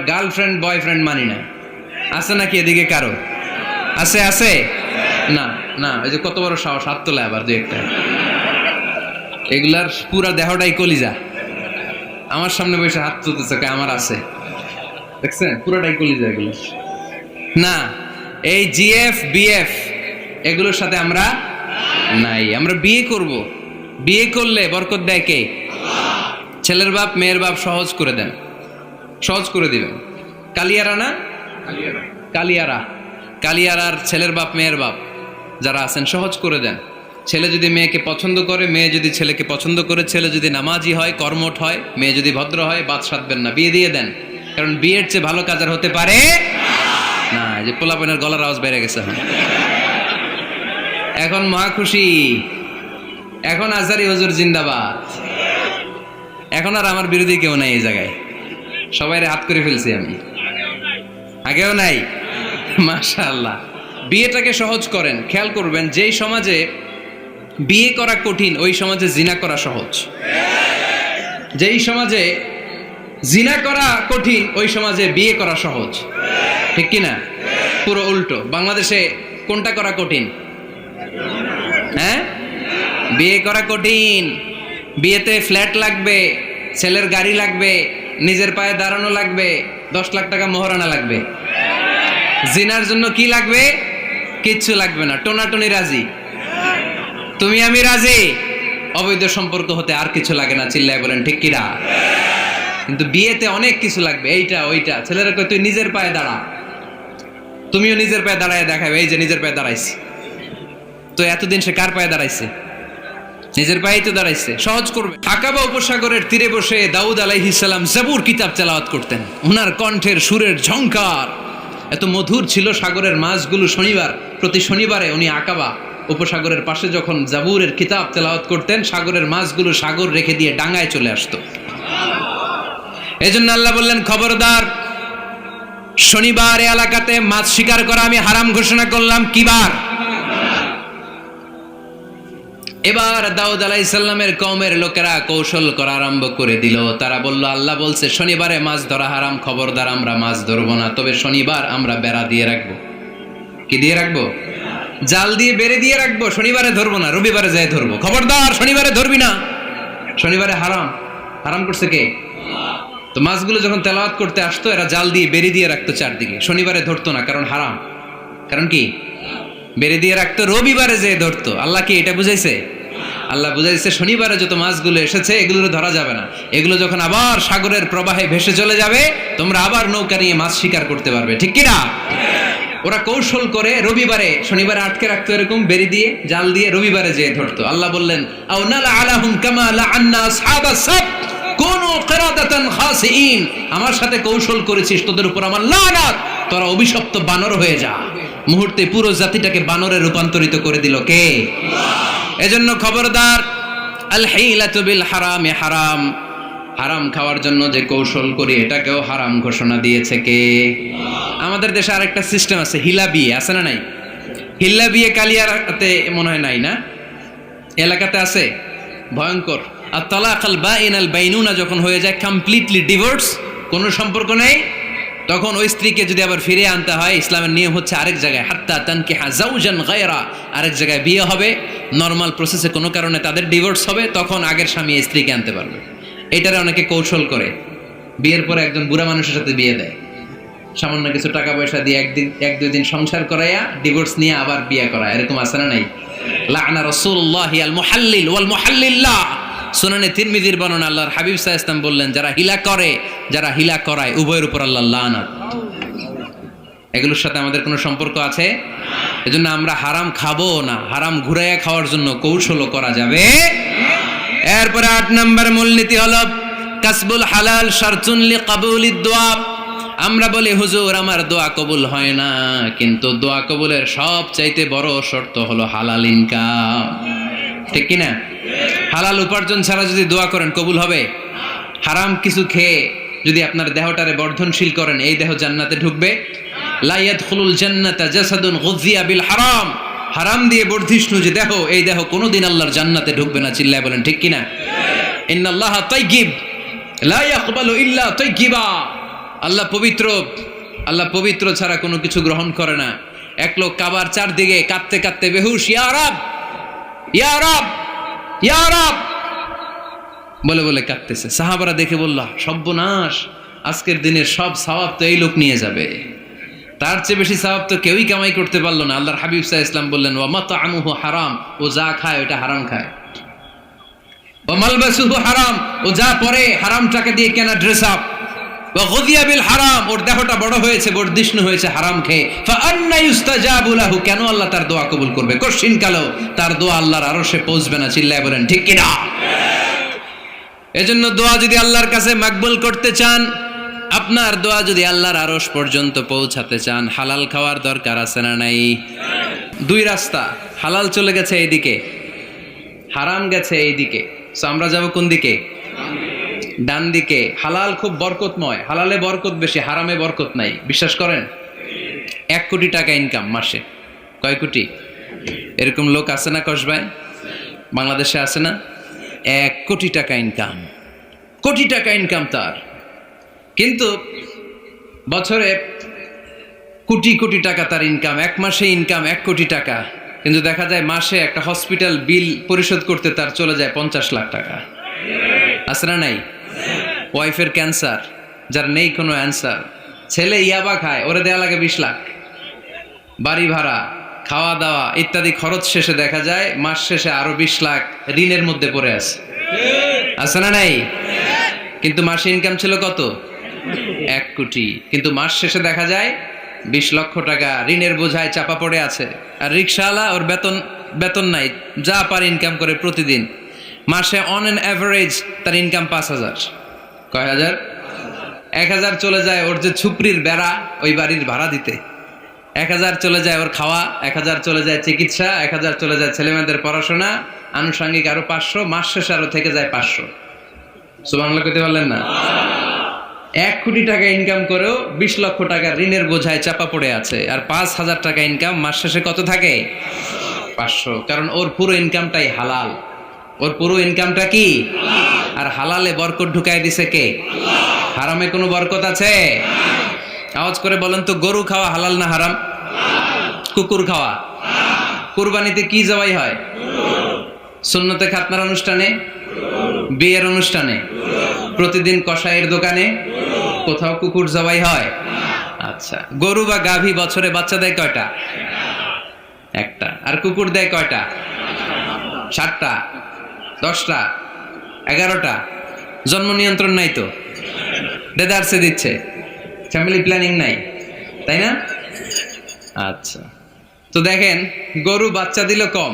Girlfriend boyfriend মানি না। আছে নাকি এদিকে কারো? আছে আছে না না, ওই যে কত বড় সাহস, হাত তোলা আবার দু একটা। এগুলার পুরা দেহটাই কলিজা, আমার সামনে বসে হাত তুলতেছে, আমার আছে, দেখছেন পুরাটাই কলিজা এগুলো। না, এই জিএফ বিএফ এগুলোর সাথে আমরা নাই। আমরা বিয়ে করব, বিয়ে করলে বরকত দেয় কে? ছেলের বাপ মেয়ের বাপ সহজ করে দেন, সহজ করে দিবেন। কালিয়ারা না, কালিয়ারা, কালিয়ারার ছেলের বাপ মেয়ের বাপ যারা আছেন সহজ করে দেন। ছেলে যদি মেয়েকে পছন্দ করে, মেয়ে যদি ছেলেকে পছন্দ করে, ছেলে যদি নামাজি হয়, কর্মঠ হয়, মেয়ে যদি ভদ্র হয়, বাদ সাধবেন না, বিয়ে দিয়ে দেন। কারণ বিয়ের চেয়ে ভালো কাজ আর হতে পারে না। যে পোলাপনের গলার আওয়াজ বেড়ে গেছে এখন মহা খুশি, এখন আজারি হুজুর জিন্দাবাদ, এখন আর আমার বিরোধী কেউ নাই এই জায়গায়, সবাই হাত করে ফেলছি আমি, আগেও নাই। মাশাআল্লাহ, বিয়েটাকে সহজ করেন। খেয়াল করবেন, যেই সমাজে বিয়ে করা কঠিন ওই সমাজে জিনা করা সহজ, যেই সমাজে জিনা করা কঠিন ওই সমাজে বিয়ে করা সহজ, ঠিক কিনা? পুরো উল্টো। বাংলাদেশে কোনটা করা কঠিন? হ্যাঁ, বিয়ে করা কঠিন। বিয়েতে ফ্ল্যাট লাগবে, ছেলের গাড়ি লাগবে, নিজের পায়ে দাঁড়ানো লাগবে, 10 লাখ টাকা মোহরানা লাগবে। জিনার জন্য কি লাগবে? কিচ্ছু লাগবে না, টোনাটুনি রাজি, তুমি আমি রাজি, অবৈধ সম্পর্ক হতে আর কিছু লাগে না। চিল্লায় বলেন ঠিক কিনা? কিন্তু বিয়েতে অনেক কিছু লাগবে, এইটা ওইটা। ছেলেরা কয় তুই নিজের পায়ে দাঁড়া, তুমিও নিজের পায়ে দাঁড়ায় দেখাবে, এই যে নিজের পায়ে দাঁড়াইছি। তো এতদিন সে কার পায়ে দাঁড়াইছে? নিজের পায়েই তো দাঁড়াইছে। সহজ করবে। আকাবা উপসাগরের তীরে বসে দাউদ আলাইহিস সালাম জাবুর কিতাব তেলাওয়াত করতেন। ওনার কণ্ঠের সুরের ঝংকার এত মধুর ছিল, সাগরের মাছগুলো প্রতি শনিবারে উনি আকাবা উপসাগরের পাশে যখন জাবুরের কিতাব তেলাওয়াত করতেন, সাগরের মাছগুলো সাগর রেখে দিয়ে ডাঙায় চলে আসতো। এজন্য আল্লাহ বললেন, খবরদার, শনিবার এই এলাকাতে মাছ শিকার করা আমি হারাম ঘোষণা করলাম। কি বার? এবার দাউদ আলাইহিস সালামের কওমের লোকেরা কৌশল করা আরম্ভ করে দিল। তারা বলল, আল্লাহ বলছে শনিবারে মাছ ধরা হারাম, খবরদার আমরা মাছ ধরবো না, তবে শনিবার আমরা বেড়া দিয়ে রাখবো। কি দিয়ে রাখবো? জাল দিয়ে বেড়ে দিয়ে রাখবো। শনিবারে ধরবো না, রবিবারে যাই ধরবো। খবরদার শনিবারে ধরবি না, শনিবারে হারাম। হারাম করছে কে? তো মাছগুলো যখন তেলাওয়াত করতে আসতো, এরা জাল দিয়ে বেড়ে দিয়ে রাখতো চারদিকে, শনিবারে ধরতো না, কারণ হারাম। কারণ কি? বেড়ে দিয়ে রাখতো, রবিবারে যেয়ে ধরতো। আল্লাহ কি এটা বুঝাইছে? আল্লাহ বুঝাইছে শনিবারে যত মাছগুলো এসেছে এগুলো ধরা যাবে না, এগুলো যখন আবার সাগরের প্রবাহে ভেসে চলে যাবে, তোমরা আবার নৌকা নিয়ে মাছ শিকার করতে পারবে। ঠিক কিনা? ওরা কৌশল করে রবিবারে, শনিবারে আটকে রাখতো এরকম বেড়ে দিয়ে, জাল দিয়ে, রবিবারে যেয়ে ধরতো। আল্লাহ বললেন, আও নালা আলাহুম কামা লাআন্না আসহাবাস সাবত কুনু কিরাদাতান খাসিইন। আমার সাথে কৌশল করেছিস, তোদের উপর আমার লানাত, তোরা অভিশপ্ত বানর হয়ে যা। মুহূর্তে পুরো জাতিটাকে বানরে রূপান্তরিত করে দিল কে? এজন্য খবরদার, আল হিলাতু বিল হারামি হারাম। হারাম খাওয়ার জন্য যে কৌশল করি এটাকেও হারাম ঘোষণা দিয়েছে কে? আমাদের দেশে আরেকটা সিস্টেম আছে, হিলা বিয়ে, আছে না নাই? হিল্লা বিয়ে কালিয়ারাতে মনে হয় নাই না? এলাকাতে আছে, ভয়ঙ্কর। আর তালাক আল বাইন আল বাইনুনা যখন হয়ে যায়, কমপ্লিটলি ডিভোর্স, কোনো সম্পর্ক নেই, তখন ওই স্ত্রীকে যদি আবার ফিরে আনতে হয়, ইসলামের নিয়ম হচ্ছে আরেক জায়গায়, হাত্তা তানকিহা যাওজান গায়রা, আরেক জায়গায় বিয়ে হবে, নরমাল প্রসেসে কোনো কারণে তাদের ডিভোর্স হবে, তখন আগের স্বামী স্ত্রীকে আনতে পারবে। এটারে অনেকে কৌশল করে, বিয়ের পরে একজন বুড়া মানুষের সাথে বিয়ে দেয়, সামান্য কিছু টাকা পয়সা দিয়ে এক দুই দিন সংসার করাইয়া ডিভোর্স নিয়ে আবার বিয়ে করায়। এরকম আছে না নাই? লাআনা রাসূলুল্লাহি আল মুহাল্লিল ওয়াল মুহাল্লিল্লাহ। সুনানে তিরমিজির বর্ণনা, আল্লাহর হাবিব সাল্লাল্লাহু আলাইহি ওয়াসাল্লাম বললেন, যারা হিলা করে, যারা হিলা করায়, উভয়ের উপর আল্লাহর লানাত। এগুলোর সাথে আমাদের কোনো সম্পর্ক আছে? এজন্য আমরা হারাম খাবো না, হারাম ঘুরাইয়া খাওয়ার জন্য কৌশলও করা যাবে। এরপরে 8 নম্বর মূলনীতি হলো কাসবুল হালাল শারতুন লিকাবুলিদ দুআ। আমরা বলি, হুজুর আমার দোয়া কবুল হয় না, কিন্তু দোয়া কবুলের সবচাইতে বড় শর্ত হলো হালাল ইনকাম। ঠিক কিনা? হালাল উপার্জন ছাড়া যদি দোয়া করেন কবুল হবে? হারাম কিছু খেয়ে যদি আপনার দেহটারে বর্ধনশীল করেন, এই দেহ জান্নাতে ঢুকবে? লা ইয়াদখুলুল জান্নাতা জাসাদুন গুযিয়া বিল হারাম। হারাম দিয়ে বর্ধিষ্ণু যে দেহ, এই দেহ কোনোদিন আল্লাহর জান্নাতে ঢুকবে না। চিল্লায় বলেন ঠিক কিনা? ইন্নাল্লাহা তাইয়্যিব লা ইয়াকবালু ইল্লা তাইয়্যিবা। আল্লাহ পবিত্র, আল্লাহ পবিত্র ছাড়া কোনো কিছু গ্রহণ করে না। এক লোক কাবার চারদিকে কাঁদতে কাঁদতে বেহুশ, ইয়া রব, ইয়া রব, ইয়া রব বলে বলে কাঁদতেছে। সাহাবারা দেখে বলল, সর্বনাশ, আজকের দিনের সব সওয়াব তো এই লোক নিয়ে যাবে, তার চেয়ে বেশি সওয়াব তো কেউই কামাই করতে পারলো না। আল্লাহর হাবিব সাল্লাল্লাহু আলাইহি ওয়াসাল্লাম বললেন, ওয়া মাতআমুহু হারাম, ও যা খায় ওটা হারাম খায়। ওয়া মালবাসুহু হারাম, ও যা পরে হারাম টাকা দিয়ে কেনা ড্রেস আপ। ওয়া গুযিয়া বিল হারাম, ওর দেহটা বড় হয়েছে, বর্ধিষ্ণু হয়েছে হারাম খেয়ে। ফা আন্না ইউস্তাজাবু লাহু, কেন আল্লাহ তার দোয়া কবুল করবে? কঠিন কালো তার দোয়া আল্লাহর আরশে পৌঁছবে না। চিল্লায় বলেন ঠিক কি না? এজন্য দোয়া যদি আল্লাহর কাছে মাকবুল করতে চান, আপনার দোয়া যদি আল্লাহর আরশ পর্যন্ত পৌঁছাতে চান, হালাল খাওয়ার দরকার আছে না নাই? দুই রাস্তা, হালাল চলে গেছে এইদিকে, হারাম গেছে এইদিকে। সো আমরা যাব কোন দিকে? ডান দিকে। হালাল খুব বরকতময়, হালালে বরকত বেশি, হারামে বরকত নাই। বিশ্বাস করেন? 1 কোটি টাকা ইনকাম মাসে। কয় কোটি? এরকম লোক আছে না কসবায়? বাংলাদেশে আছে না? 1 কোটি টাকা ইনকাম, কোটি টাকা ইনকাম তার। কিন্তু বছরে কোটি কোটি টাকা তার ইনকাম, 1 মাসে ইনকাম 1 কোটি টাকা। কিন্তু দেখা যায় মাসে একটা হসপিটাল বিল পরিশোধ করতে তার চলে যায় 50 লাখ টাকা। আছে না নাই? ওয়াইফের ক্যান্সার, যার নেই কোনো অ্যান্সার। ছেলে ইয়াবা খায়, ওরে দেয়া লাগে 20 লাখ। বাড়ি ভাড়া, খাওয়া দাওয়া ইত্যাদি খরচ শেষে দেখা যায় মাস শেষে আরো 20 লাখ ঋণের মধ্যে পড়ে আছে। আছে না নাই? কিন্তু মাসে ইনকাম ছিল কত? 1 কোটি। কিন্তু মাস শেষে দেখা যায় 20 লক্ষ টাকা ঋণের বোঝায় চাপা পড়ে আছে। আর রিক্সাওয়ালা, ওর বেতন নাই, যা পারে ইনকাম করে প্রতিদিন। মাসে অন অ্যান অ্যাভারেজ তার ইনকাম 5,000। কয় হাজার? 1,000 চলে যায় ওর যে ছুপড়ির বেড়া, ওই বাড়ির ভাড়া দিতে। 1,000 চলে যায় ওর খাওয়া, 1,000 চলে যায় চিকিৎসা, 1,000 চলে যায় ছেলেমেয়েদের পড়াশোনা, আনুষঙ্গিক আরো 500, মাস শেষে আরো থেকে যায় 500। সুবহানাল্লাহ কইতে পারলেন না? 1 কোটি টাকা ইনকাম করেও 20 লক্ষ টাকা ঋণের বোঝায় চাপা পড়ে আছে। আর 5,000 টাকা ইনকাম, মাস শেষে কত থাকে? 500। কারণ ওর পুরো ইনকামটাই হালাল। ওর পুরো ইনকামটা কি? আর হালালে বরকত ঢুকাই দিছে কে? হারামে কোনো বরকত আছে? আওয়াজ করে বলেন তো, গরু খাওয়া হালাল না হারাম? কুকুর খাওয়া? কুরবানিতে কি জবাই হয়? সুন্নতে খাতনার অনুষ্ঠানে, বিয়ের অনুষ্ঠানে, প্রতিদিন কসাইয়ের দোকানে, কোথাও কুকুর জবাই হয়? আচ্ছা, গরু বা গাভী বছরে বাচ্চা দেয় কয়টা? একটা। আর কুকুর দেয় কয়টা? 7টা, 10টা, 11টা। জন্ম নিয়ন্ত্রণ নাই তো, দেদারসে দিচ্ছে, ফ্যামিলি প্ল্যানিং নাই, তাই না? আচ্ছা, তো দেখেন, গরু বাচ্চা দিল কম,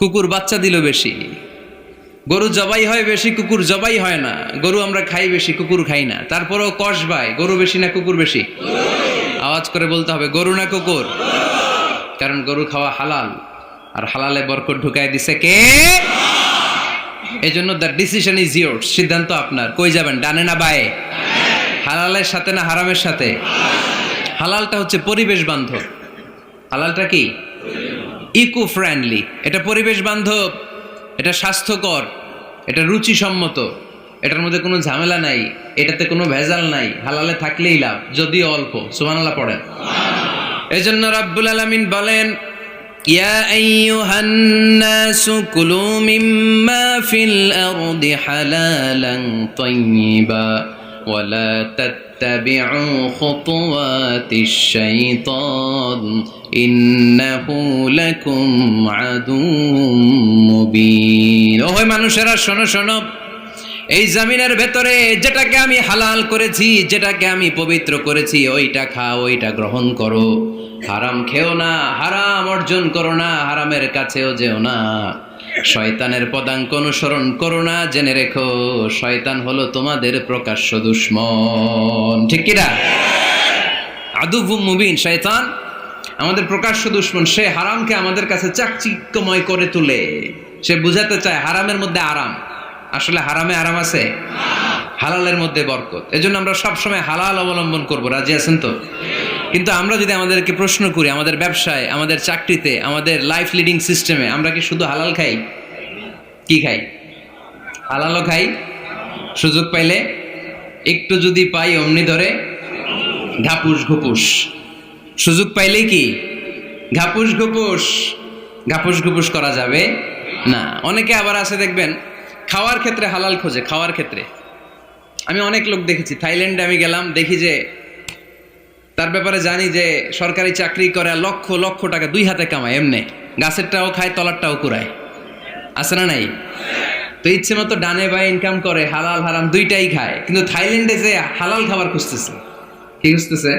কুকুর বাচ্চা দিল বেশি। গরু জবাই হয় বেশি, কুকুর জবাই হয় না। গরু আমরা খাই বেশি, কুকুর খাই না। তারপরেও কষ ভাই, গরু বেশি না কুকুর বেশি? আওয়াজ করে বলতে হবে, গরু না কুকুর? কারণ গরু খাওয়া হালাল, আর হালালে বরকত ঢুকাই দিছে কে? এই জন্য দ্য ডিসিশন ইজ ইয়োরস, সিদ্ধান্ত আপনার। কই যাবেন, ডানে না বায়ে? হালালের সাথে না হারামের সাথে? হালালটা হচ্ছে পরিবেশ বান্ধব। হালালটা কি? Eco friendly. এটা পরিবেশ বান্ধব, এটা স্বাস্থ্যকর, এটা রুচিসম্মত, এটার মধ্যে কোনো ঝামেলা নাই, এটাতে কোনো ভেজাল নাই। হালালে থাকলেই লাভ, যদিও অল্প। সুবহানাল্লাহ পড়েন। এজন্য রাব্বুল আলামিন বলেন, ইয়া আইয়ুহান নাসু কুলু মিম্মা ফিল আরদি হালালান তাইয়্যিবা ওয়া লা তাত্তাবিউ খুতুওয়াতিশ শাইতান ইন্নাহু লাকুম আদুউম মুবিন। ওহে মানুষেরা, শোনো শোনো, এই জমিনের ভেতরে যেটাকে আমি হালাল করেছি, যেটাকে আমি পবিত্র করেছি, ওইটা খাও, ওইটা গ্রহণ করো। হারাম খেও না, হারাম অর্জন করো না, হারামের কাছেও যেও না। শয়তানের পদাঙ্ক অনুসরণ করো না। জেনে রেখো, শয়তান হলো তোমাদের প্রকাশ্য দুশমন। ঠিক কি না? আদুউম মুবিন। শয়তান আমাদের প্রকাশ্য দুশমন। সে হারামকে আমাদের কাছে চাকচিক্যময় করে তুলে। সে বুঝাতে চায় হারামের মধ্যে আরাম, আসলে হারামে আরাম আছে, হালালের মধ্যে বরকত। এজন্য আমরা সবসময় হালাল অবলম্বন করব। রাজি আছেন তো? কিন্তু আমরা যদি আমাদেরকে প্রশ্ন করি, আমাদের ব্যবসায়, আমাদের চাকরিতে, আমাদের লাইফ লিডিং সিস্টেমে আমরা কি শুধু হালাল খাই? কি খাই? হালালও খাই, সুযোগ পাইলে একটু যদি পাই অমনি ধরে ঘাপুস ঘুপুস, সুযোগ পাইলেই কি ঘাপুস ঘুপুস, ঘাপুস ঘুপুস করা যাবে না। অনেকে আবার আছে দেখবেন খাওয়ার ক্ষেত্রে হালাল খোঁজে। খাওয়ার ক্ষেত্রে আমি অনেক লোক দেখেছি, থাইল্যান্ডে আমি গেলাম, দেখি যে তার ব্যাপারে জানি যে সরকারি চাকরি করে, লক্ষ লক্ষ টাকা দুই হাতে কামায়, এমনি গাছেরটাও খায় তলারটাও কুড়ায়, আছে না নাই? তো ইচ্ছে মতো ডানে বাই ইনকাম করে, হালাল হারাম দুইটাই খায়, কিন্তু থাইল্যান্ডে যে হালাল খাবার খুঁজতেছে। কি খুঁজতেছে?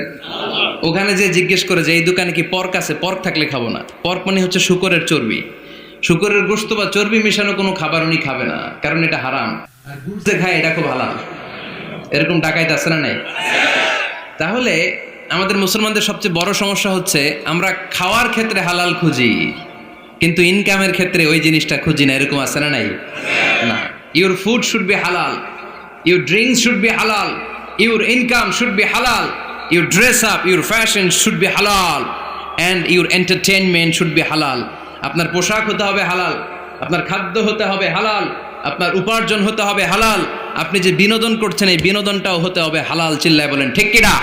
ওখানে যে জিজ্ঞেস করে যে এই দোকানে কি পর্ক আছে, পর্ক থাকলে খাবো না। পর্ক মানে হচ্ছে শুকরের চর্বি, শুকরের গোশত বা চর্বি মেশানো কোনো খাবার উনি খাবে না, কারণ এটা হারাম। আর বুঝতে খায় এটা খুব হালাল, এরকম ডাকাইতে আছে না নাই? তাহলে আমাদের মুসলমানদের সবচেয়ে বড় সমস্যা হচ্ছে আমরা খাওয়ার ক্ষেত্রে হালাল খুঁজি, কিন্তু ইনকামের ক্ষেত্রে ওই জিনিসটা খুঁজি না। এরকম আছে না নাই? না। ইউর ফুড শুড বি হালাল, ইউর ড্রিঙ্কস শুড বি হালাল, ইউর ইনকাম শুড বি হালাল, your dress up, your fashion should be হালাল, and your entertainment should be হালাল। আপনার পোশাক হতে হবে হালাল, আপনার খাদ্য হতে হবে হালাল, আপনার উপার্জন হতে হবে হালাল, আপনি যে বিনোদন করছেন এই বিনোদনটাও হতে হবে হালাল। চিল্লায় বলেন ঠিক কিনা?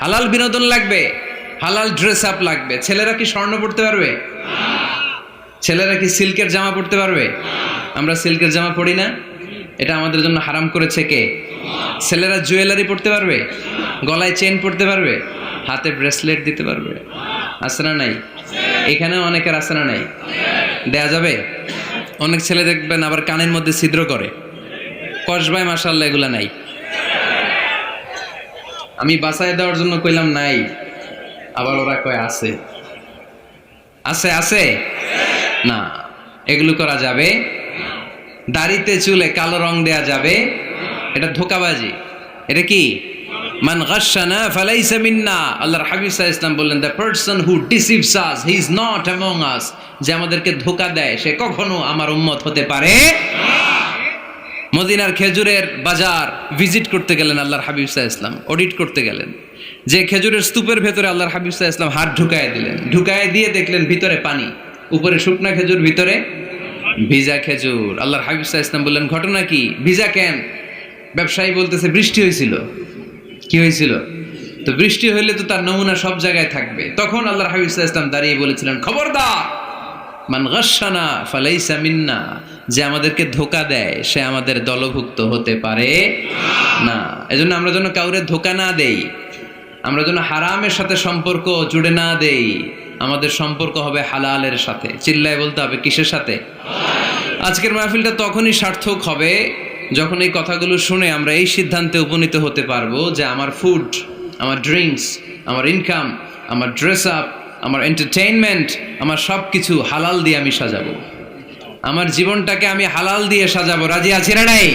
হালাল বিনোদন লাগবে, হালাল ড্রেস আপ লাগবে। ছেলেরা কি স্বর্ণ পড়তে পারবে? ছেলেরা কি সিল্কের জামা পড়তে পারবে? আমরা সিল্কের জামা পরি না, এটা আমাদের জন্য হারাম করেছে কে? ছেলেরা জুয়েলারি পড়তে পারবে? গলায় চেন পড়তে পারবে? হাতে ব্রেসলেট দিতে পারবে? আছে না নাই? এখানেও অনেকের আছে না নাই? দেয়া যাবে? অনেক ছেলে দেখবেন আবার কানের মধ্যে ছিদ্র করে, কসবায়, মাশাআল্লাহ এগুলা নাই। আমি বাঁচায় দেওয়ার জন্য কইলাম নাই, আবার ওরা কয় আছে। আছে আছে না, এগুলো করা যাবে? দাড়িতে চুলে কালো রং দেয়া যাবে? এটা ধোঁকাবাজি। এটা কি? মান গাশশানা ফালাইসা মিন্না। আল্লাহর হাবিব সাল্লাল্লাহু আলাইহি ওয়াসাল্লাম বললেন, the person who deceives us he is not among আস। যে আমাদেরকে ধোঁকা দেয় সে কখনো আমার উম্মত হতে পারে না। মদিনার খেজুরের বাজার ভিজিট করতে গেলেন আল্লাহর হাবিব সাল্লাল্লাহু আলাইহি ওয়াসাল্লাম, অডিট করতে গেলেন। যে খেজুরের স্তূপের ভেতরে আল্লাহর হাবিব সাল্লাল্লাহু আলাইহি ওয়াসাল্লাম হাত ঢুকায় দিলেন, ঢুকায় দিয়ে দেখলেন ভিতরে পানি, উপরে শুকনা খেজুর, ভিতরে ভিজা খেজুর। আল্লাহর হাবিব সাল্লাল্লাহু আলাইহি ওয়াসাল্লাম বললেন, ঘটনা কি? ভিজা কেন? ব্যবসায়ী বলতেছে বৃষ্টি হয়েছিল। কি হয়েছিল? তো বৃষ্টি হইলে তো তার নমুনা সব জায়গায় থাকবে। তখন আল্লাহর হাবিব সাল্লাল্লাহু আলাইহি ওয়াসাল্লাম দাঁড়িয়ে বলেছিলেন, খবরদার, মান গাশশানা ফালাইসা মিন্না। যে আমাদেরকে ধোঁকা দেয় সে আমাদের দলভুক্ত হতে পারে না। এজন্য আমরা যেন কাউরে ধোঁকা না দেই, আমরা যেন হারামের সাথে সম্পর্ক জুড়ে না দেই। আমাদের সম্পর্ক হবে হালালের সাথে। চিল্লায় বলতে হবে কিসের সাথে? আজকের মাহফিলটা তখনই সার্থক হবে যখন এই কথাগুলো শুনে আমরা এই সিদ্ধান্তে উপনীত হতে পারবো যে আমার ফুড, আমার ড্রিঙ্কস, আমার ইনকাম, আমার ড্রেস আপ, আমার এন্টারটেইনমেন্ট, আমার সব কিছু হালাল দিয়ে আমি সাজাবো। আমার জীবনটাকে আমি হালাল দিয়ে সাজাবো। রাজি আছি না নাই?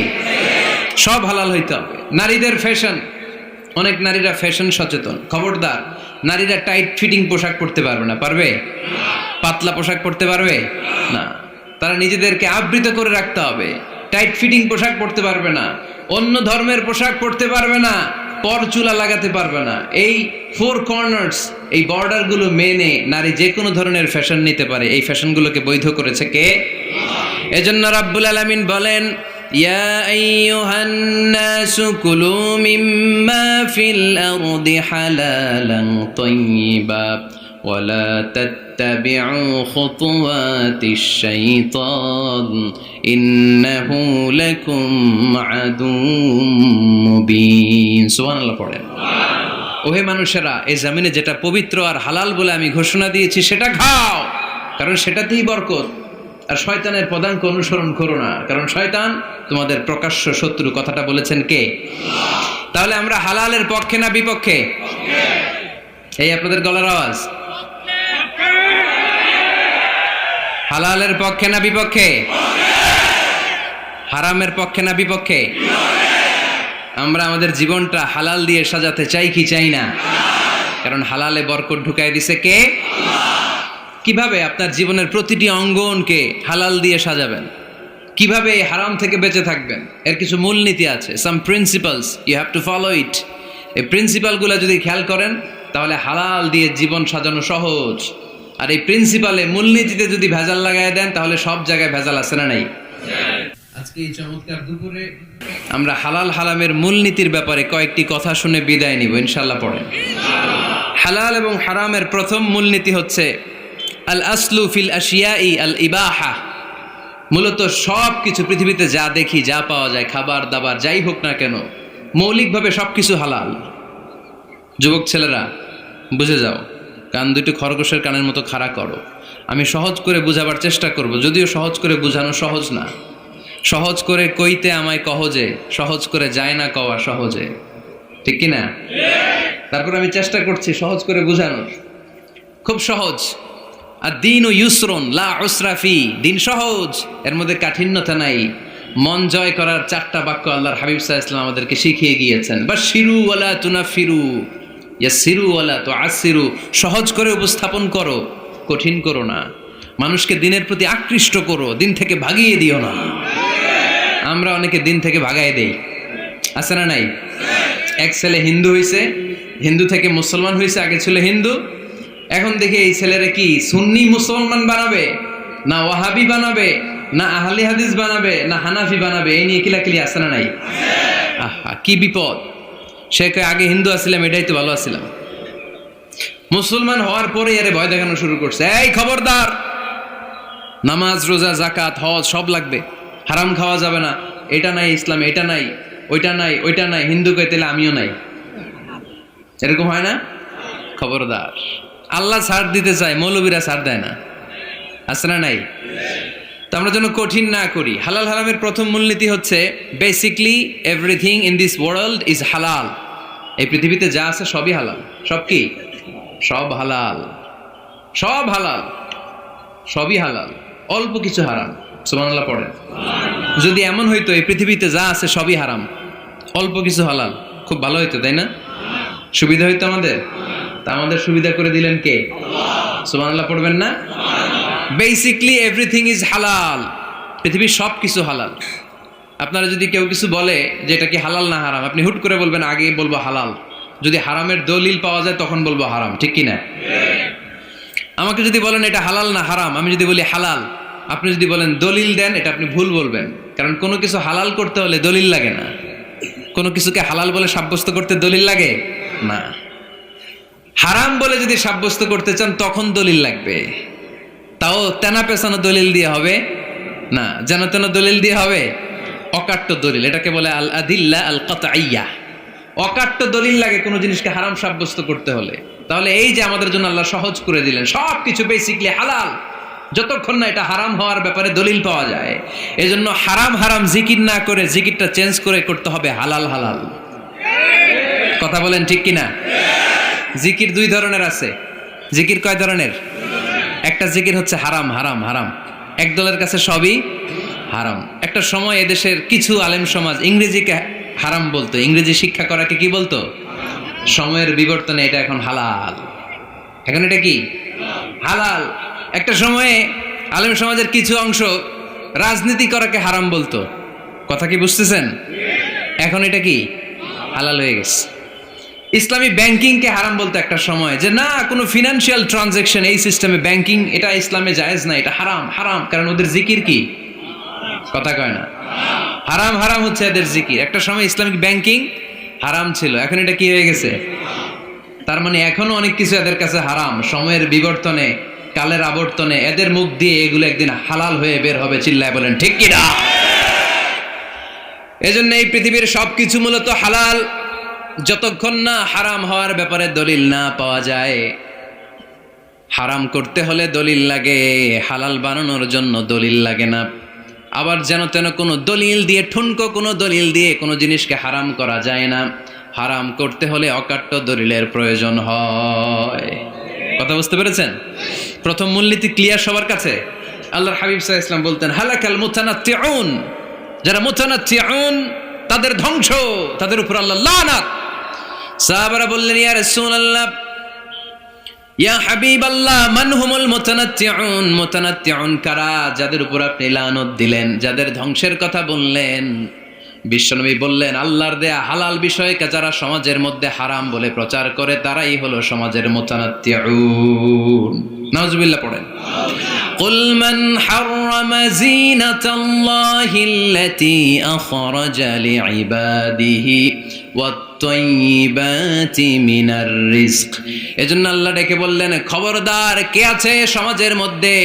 সব হালাল হইতে হবে। নারীদের ফ্যাশন, অনেক নারীরা ফ্যাশন সচেতন। খবরদার, নারীরা টাইট ফিটিং পোশাক পরতে পারবে না। পারবে? পাতলা পোশাক পরতে পারবে না। তারা নিজেদেরকে আবৃত করে রাখতে হবে। টাইট ফিটিং পোশাক পরতে পারবে না, অন্য ধর্মের পোশাক পরতে পারবে না, পর চুলা লাগাতে পারবে না। এই ফোর কর্নার্স, এই বর্ডারগুলো মেনে নারী যে কোনো ধরনের ফ্যাশন নিতে পারে। এই ফ্যাশনগুলোকে বৈধ করেছে কে? এজন্য রাব্বুল আলামিন বলেন, ইয়া আইয়ুহান নাসু কুলু মিম্মা ফিল আরদি হালালান তাইয়্যিবা ওয়ালা তাত্তাবিউ খুতুওয়াতিশ শাইতান ইন্নাহু লাকুম আদুউম মুবিন। সুবহানাল্লাহ পড়েন। ওহে মানুষেরা, এই জমিনে যেটা পবিত্র আর হালাল বলে আমি ঘোষণা দিয়েছি সেটা খাও, কারণ সেটাতেই বরকত। আর শয়তানের পদাঙ্ক অনুসরণ করো না, কারণ শয়তান তোমাদের প্রকাশ্য শত্রু। কথাটা বলেছেন কে? তাহলে আমরা হালালের পক্ষে না বিপক্ষে? এই আপনাদের গলার আওয়াজ। হালালের পক্ষে না বিপক্ষে? হারামের পক্ষে না বিপক্ষে? আমরা আমাদের জীবনটা হালাল দিয়ে সাজাতে চাই কি চাই না? কারণ হালালে বরকত ঢুকাই দিছে কে? কিভাবে আপনার জীবনের প্রতিটি অঙ্গনকে হালাল দিয়ে সাজাবেন? কিভাবে এই হারাম থেকে বেঁচে থাকবেন? এর কিছু মূলনীতি আছে, some principles, you have to follow it. এই প্রিন্সিপালগুলো যদি খেয়াল করেন তাহলে হালাল দিয়ে জীবন সাজানো সহজ। আর এই প্রিন্সিপালে, মূলনীতিতে যদি ভেজাল লাগাই দেন তাহলে সব জায়গায় ভেজাল আছে না নাই? আজকে এই চমৎকার দুপুরে আমরা হালাল হারামের মূলনীতির ব্যাপারে কয়েকটি কথা শুনে বিদায় নিব ইনশাআল্লাহ। পড়েন। হালাল এবং হারামের প্রথম মূলনীতি হচ্ছে আল আসলু ফিল আশিয়াই আল ইবাহা। মূলত সব কিছু পৃথিবীতে যা দেখি, যা পাওয়া যায়, খাবার দাবার যাই হোক না কেন, মৌলিকভাবে সব কিছু হালাল। যুবক ছেলেরা বুঝে যাও, কান দুটো খরগোশের কানের মতো খাড়া করো। আমি সহজ করে বুঝাবার চেষ্টা করব, যদিও সহজ করে বুঝানো সহজ না। সহজ করে কইতে আমায় কহজে, সহজ করে যায় না কওয়া সহজে, ঠিক কি না? তারপর আমি চেষ্টা করছি সহজ করে বুঝানোর। খুব সহজ। আর দিন ও ইউসরুন লা উসরা ফি, দিন সহজ, এর মধ্যে কাঠিন্যতা নাই। মন জয় করার 4টা বাক্য আল্লাহর হাবিব সাল্লাল্লাহু আলাইহি ওয়াসাল্লাম আমাদেরকে শিখিয়ে গিয়েছেন। বাশিরু ওয়ালা তুনাফিরু, ইয়াসিরু ওয়ালা তুআসিরু। সহজ করে উপস্থাপন করো, কঠিন করো না। মানুষকে দিনের প্রতি আকৃষ্ট করো, দিন থেকে ভাগিয়ে দিও না। আমরা অনেকে দিন থেকে ভাগাই দেই, আছে না নাই? এক ছেলে হিন্দু হইছে, হিন্দু থেকে মুসলমান হইছে, আগে ছিল হিন্দু, এখন দেখি এই ছেলেরা কি সুন্নি মুসলমান বানাবে, না ওয়াহাবি বানাবে, না আহলে হাদিস বানাবে, না হানাফি বানাবে, এই নিয়ে কিলাকিলি, আছে না নাই? আহা, কি বিপদ! সে আগে হিন্দু আসছিলাম, এটাই তো ভালো আসছিলাম। মুসলমান হওয়ার পরে এর ভয় দেখানো শুরু করছে, এই খবরদার, নামাজ রোজা জাকাত হজ সব লাগবে, হারাম খাওয়া যাবে না, এটা নাই ইসলাম, এটা নাই, ওইটা নাই, ওইটা নাই, হিন্দু কইতে আমিও নাই। এরকম হয় না? খবরদার, আল্লাহ ছাড় দিতে চায়, মৌলবীরা ছাড় দেয় না, আছে না নাই? তো আমরা যেন কঠিন না করি। হালাল হারামের প্রথম মূলনীতি হচ্ছে basically everything in this world is হালাল। এই পৃথিবীতে যা আছে সবই হালাল। সব কি? সব হালাল, সব হালাল, সবই হালাল, অল্প কিছু হারাম। সুবহানাল্লাহ পড়েন। যদি এমন হইতো এই পৃথিবীতে যা আছে সবই হারাম, অল্প কিছু হালাল, খুব ভালো হইতো, তাই না? সুবিধা হইতো আমাদের। তা আমাদের সুবিধা করে দিলেন কে? সুবহানাল্লাহ পড়বেন না? বেসিকলি এভরিথিং ইজ হালাল। পৃথিবীর সব কিছু হালাল। আপনারা যদি কেউ কিছু বলে যে এটা কি হালাল না হারাম, আপনি হুট করে বলবেন আগে বলবো হালাল। যদি হারামের দলিল পাওয়া যায় তখন বলবো হারাম, ঠিক কি না? আমাকে যদি বলেন এটা হালাল না হারাম, আমি যদি বলি হালাল, আপনি যদি বলেন দলিল দেন, এটা আপনি ভুল বলবেন। কারণ কোনো কিছু হালাল করতে হলে দলিল লাগে না। কোনো কিছুকে হালাল বলে সাব্যস্ত করতে দলিল লাগে না। হারাম বলে যদি সাব্যস্ত করতে চান তখন দলিল লাগবে, তাও তেনা পেছানো দলিল দিয়ে হবে না, যেন তেন দলিল দিয়ে হবে, অকাট্য দলিল। এটাকে বলে আল আদিল্লা আল কাতঈয়া। অকাট্য দলিল লাগে কোনো জিনিসকে হারাম সাব্যস্ত করতে হলে। তাহলে এই যে আমাদের জন্য আল্লাহ সহজ করে দিলেন, সব কিছু বেসিকলি হালাল, যতক্ষণ না এটা হারাম হওয়ার ব্যাপারে দলিল পাওয়া যায়। এই জন্য হারাম হারাম জিকির না করে জিকিরটা চেঞ্জ করে করতে হবে হালাল হালাল। কথা বলেন ঠিক কিনা? জিকির 2 ধরনের আছে। জিকির কয় ধরনের? একটা জিকির হচ্ছে হারাম হারাম হারাম, এক দলের কাছে সবই হারাম। একটা সময় এদেশের কিছু আলেম সমাজ ইংরেজিকে হারাম বলতো, ইংরেজি শিক্ষা করাকে কি বলতো? সময়ের বিবর্তনে এটা এখন হালাল। এখন এটা কি হালাল। একটা সময়ে আলেম সমাজের কিছু অংশ রাজনীতি করাকে হারাম বলতো, কথা কি বুঝতেছেন? এখন এটা কি হালাল হয়ে গেছে। ইসলামী ব্যাংকিংকে হারাম বলতো একটা সময়, যে না কোনো ফিনান্সিয়াল ট্রানজাকশন এই সিস্টেমে ব্যাংকিং এটা ইসলামে জায়েজ না, এটা হারাম হারাম, কারণ ওদের জিকির কি? কথা কয় না? হারাম হারাম হচ্ছে এদের জিকির। একটা সময় ইসলামিক ব্যাংকিং হারাম ছিল, এখন এটা কি হয়ে গেছে? তার মানে এখনো অনেক কিছু এদের কাছে হারাম। সময়ের বিবর্তনে, কালের আবর্তনে এদের মুখ দিয়ে এগুলো একদিন হালাল হয়ে বের হবে। চিল্লায় বলেন ঠিক কি না? এজন্য এই পৃথিবীর সবকিছু মূলত হালাল, যতক্ষণ না হারাম হওয়ার ব্যাপারে দলিল না পাওয়া যায়। হারাম করতে হলে দলিল লাগে, হালাল বানানোর জন্য দলিল লাগে না। আবার যেন তেন কোনো দলিল দিয়ে, ঠুনকো কোনো দলিল দিয়ে কোনো জিনিসকে হারাম করা যায় না। হারাম করতে হলে অকাট্য দলিলের প্রয়োজন হয়। কথা বুঝতে পেরেছেন? প্রথম মূলনীতি ক্লিয়ার সবার কাছে? আল্লাহর হাবিব সাল্লাল্লাহু আলাইহি ওয়াসাল্লাম বলতেন হালাকাল মুতানাত্তিউন, যারা মুতানাত্তিউন তাদের ধ্বংস, তাদের উপর আল্লাহ লানাত। সাহাবারা বললেন ইয়া রাসূলুল্লাহ, ইয়া হাবিবাল্লাহ, মান হুমুল মুতানাত্তিউন? মুতানাত্তিউন কারা যাদের উপর আপনি লানত দিলেন, যাদের ধ্বংসের কথা বললেন? বিশ্বনবী বললেন আল্লাহর দেয়া হালাল বিষয়কে যারা সমাজের মধ্যে হারাম বলে প্রচার করে তারাই হলো সমাজের মুতানাত্তিউন। নাউজুবিল্লাহ পড়েন। قل من حرم زينة الله التي أخرج لعباده والطيبات من الرزق। এজন্য আল্লাহ ডেকে বললেন, খবরদার, কে আছে সমাজের মধ্যে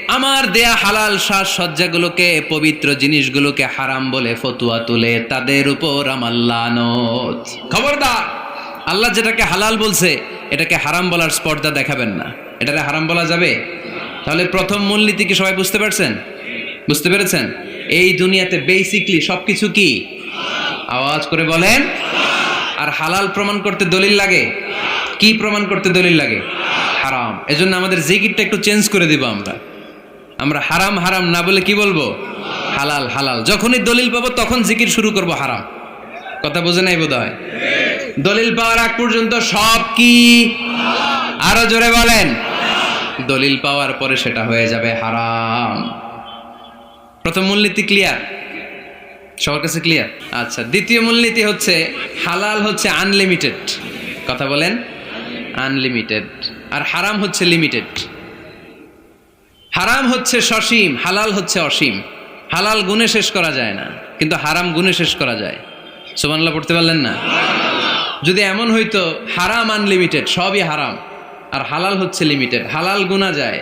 আমার দেয়া হালাল সাজসজ্জাগুলোকে, পবিত্র জিনিসগুলোকে হারাম বলে ফতোয়া তুলে, তাদের উপর আমার লানত। খবরদার, আল্লাহ যেটাকে হালাল বলছে এটাকে হারাম বলার স্পর্ধা দেখাবেন না। এটাকে হারাম বলা যাবে? তাহলে প্রথম মূলনীতি কি সবাই বুঝতে পারছেন? বুঝতে পেরেছেন? এই দুনিয়াতে বেসিকলি সবকিছু কি? আওয়াজ করে বলেন। আর হালাল প্রমাণ করতে দলিল লাগে? কি প্রমাণ করতে দলিল লাগে? হারাম। এজন্য আমাদের জিকিরটা একটু চেঞ্জ করে দিব। আমরা হারাম হারাম না বলে কি বলবো? হালাল হালাল। যখনই দলিল পাবো তখন জিকির শুরু করব হারাম। কথা বোঝে নাই বোধ হয়? দলিল পাওয়ার আগ পর্যন্ত সব কি? আরো জোরে বলেন। দলিল পাওয়ার পরে সেটা হয়ে যাবে হারাম। প্রথম মূলনীতি ক্লিয়ার? সবার কাছে ক্লিয়ার? আচ্ছা, দ্বিতীয় মূলনীতি হচ্ছে হালাল হচ্ছে আনলিমিটেড। কথা বলেন, আনলিমিটেড। আর হারাম হচ্ছে লিমিটেড। হারাম হচ্ছে সসীম, হালাল হচ্ছে অসীম। হালাল গুণে শেষ করা যায় না, কিন্তু হারাম গুণে শেষ করা যায়। সুবহানাল্লাহ পড়তে পারলেন না? যদি এমন হইতো হারাম আনলিমিটেড, সবই হারাম, আর হালাল হচ্ছে লিমিটেড, হালাল গুণা যায়,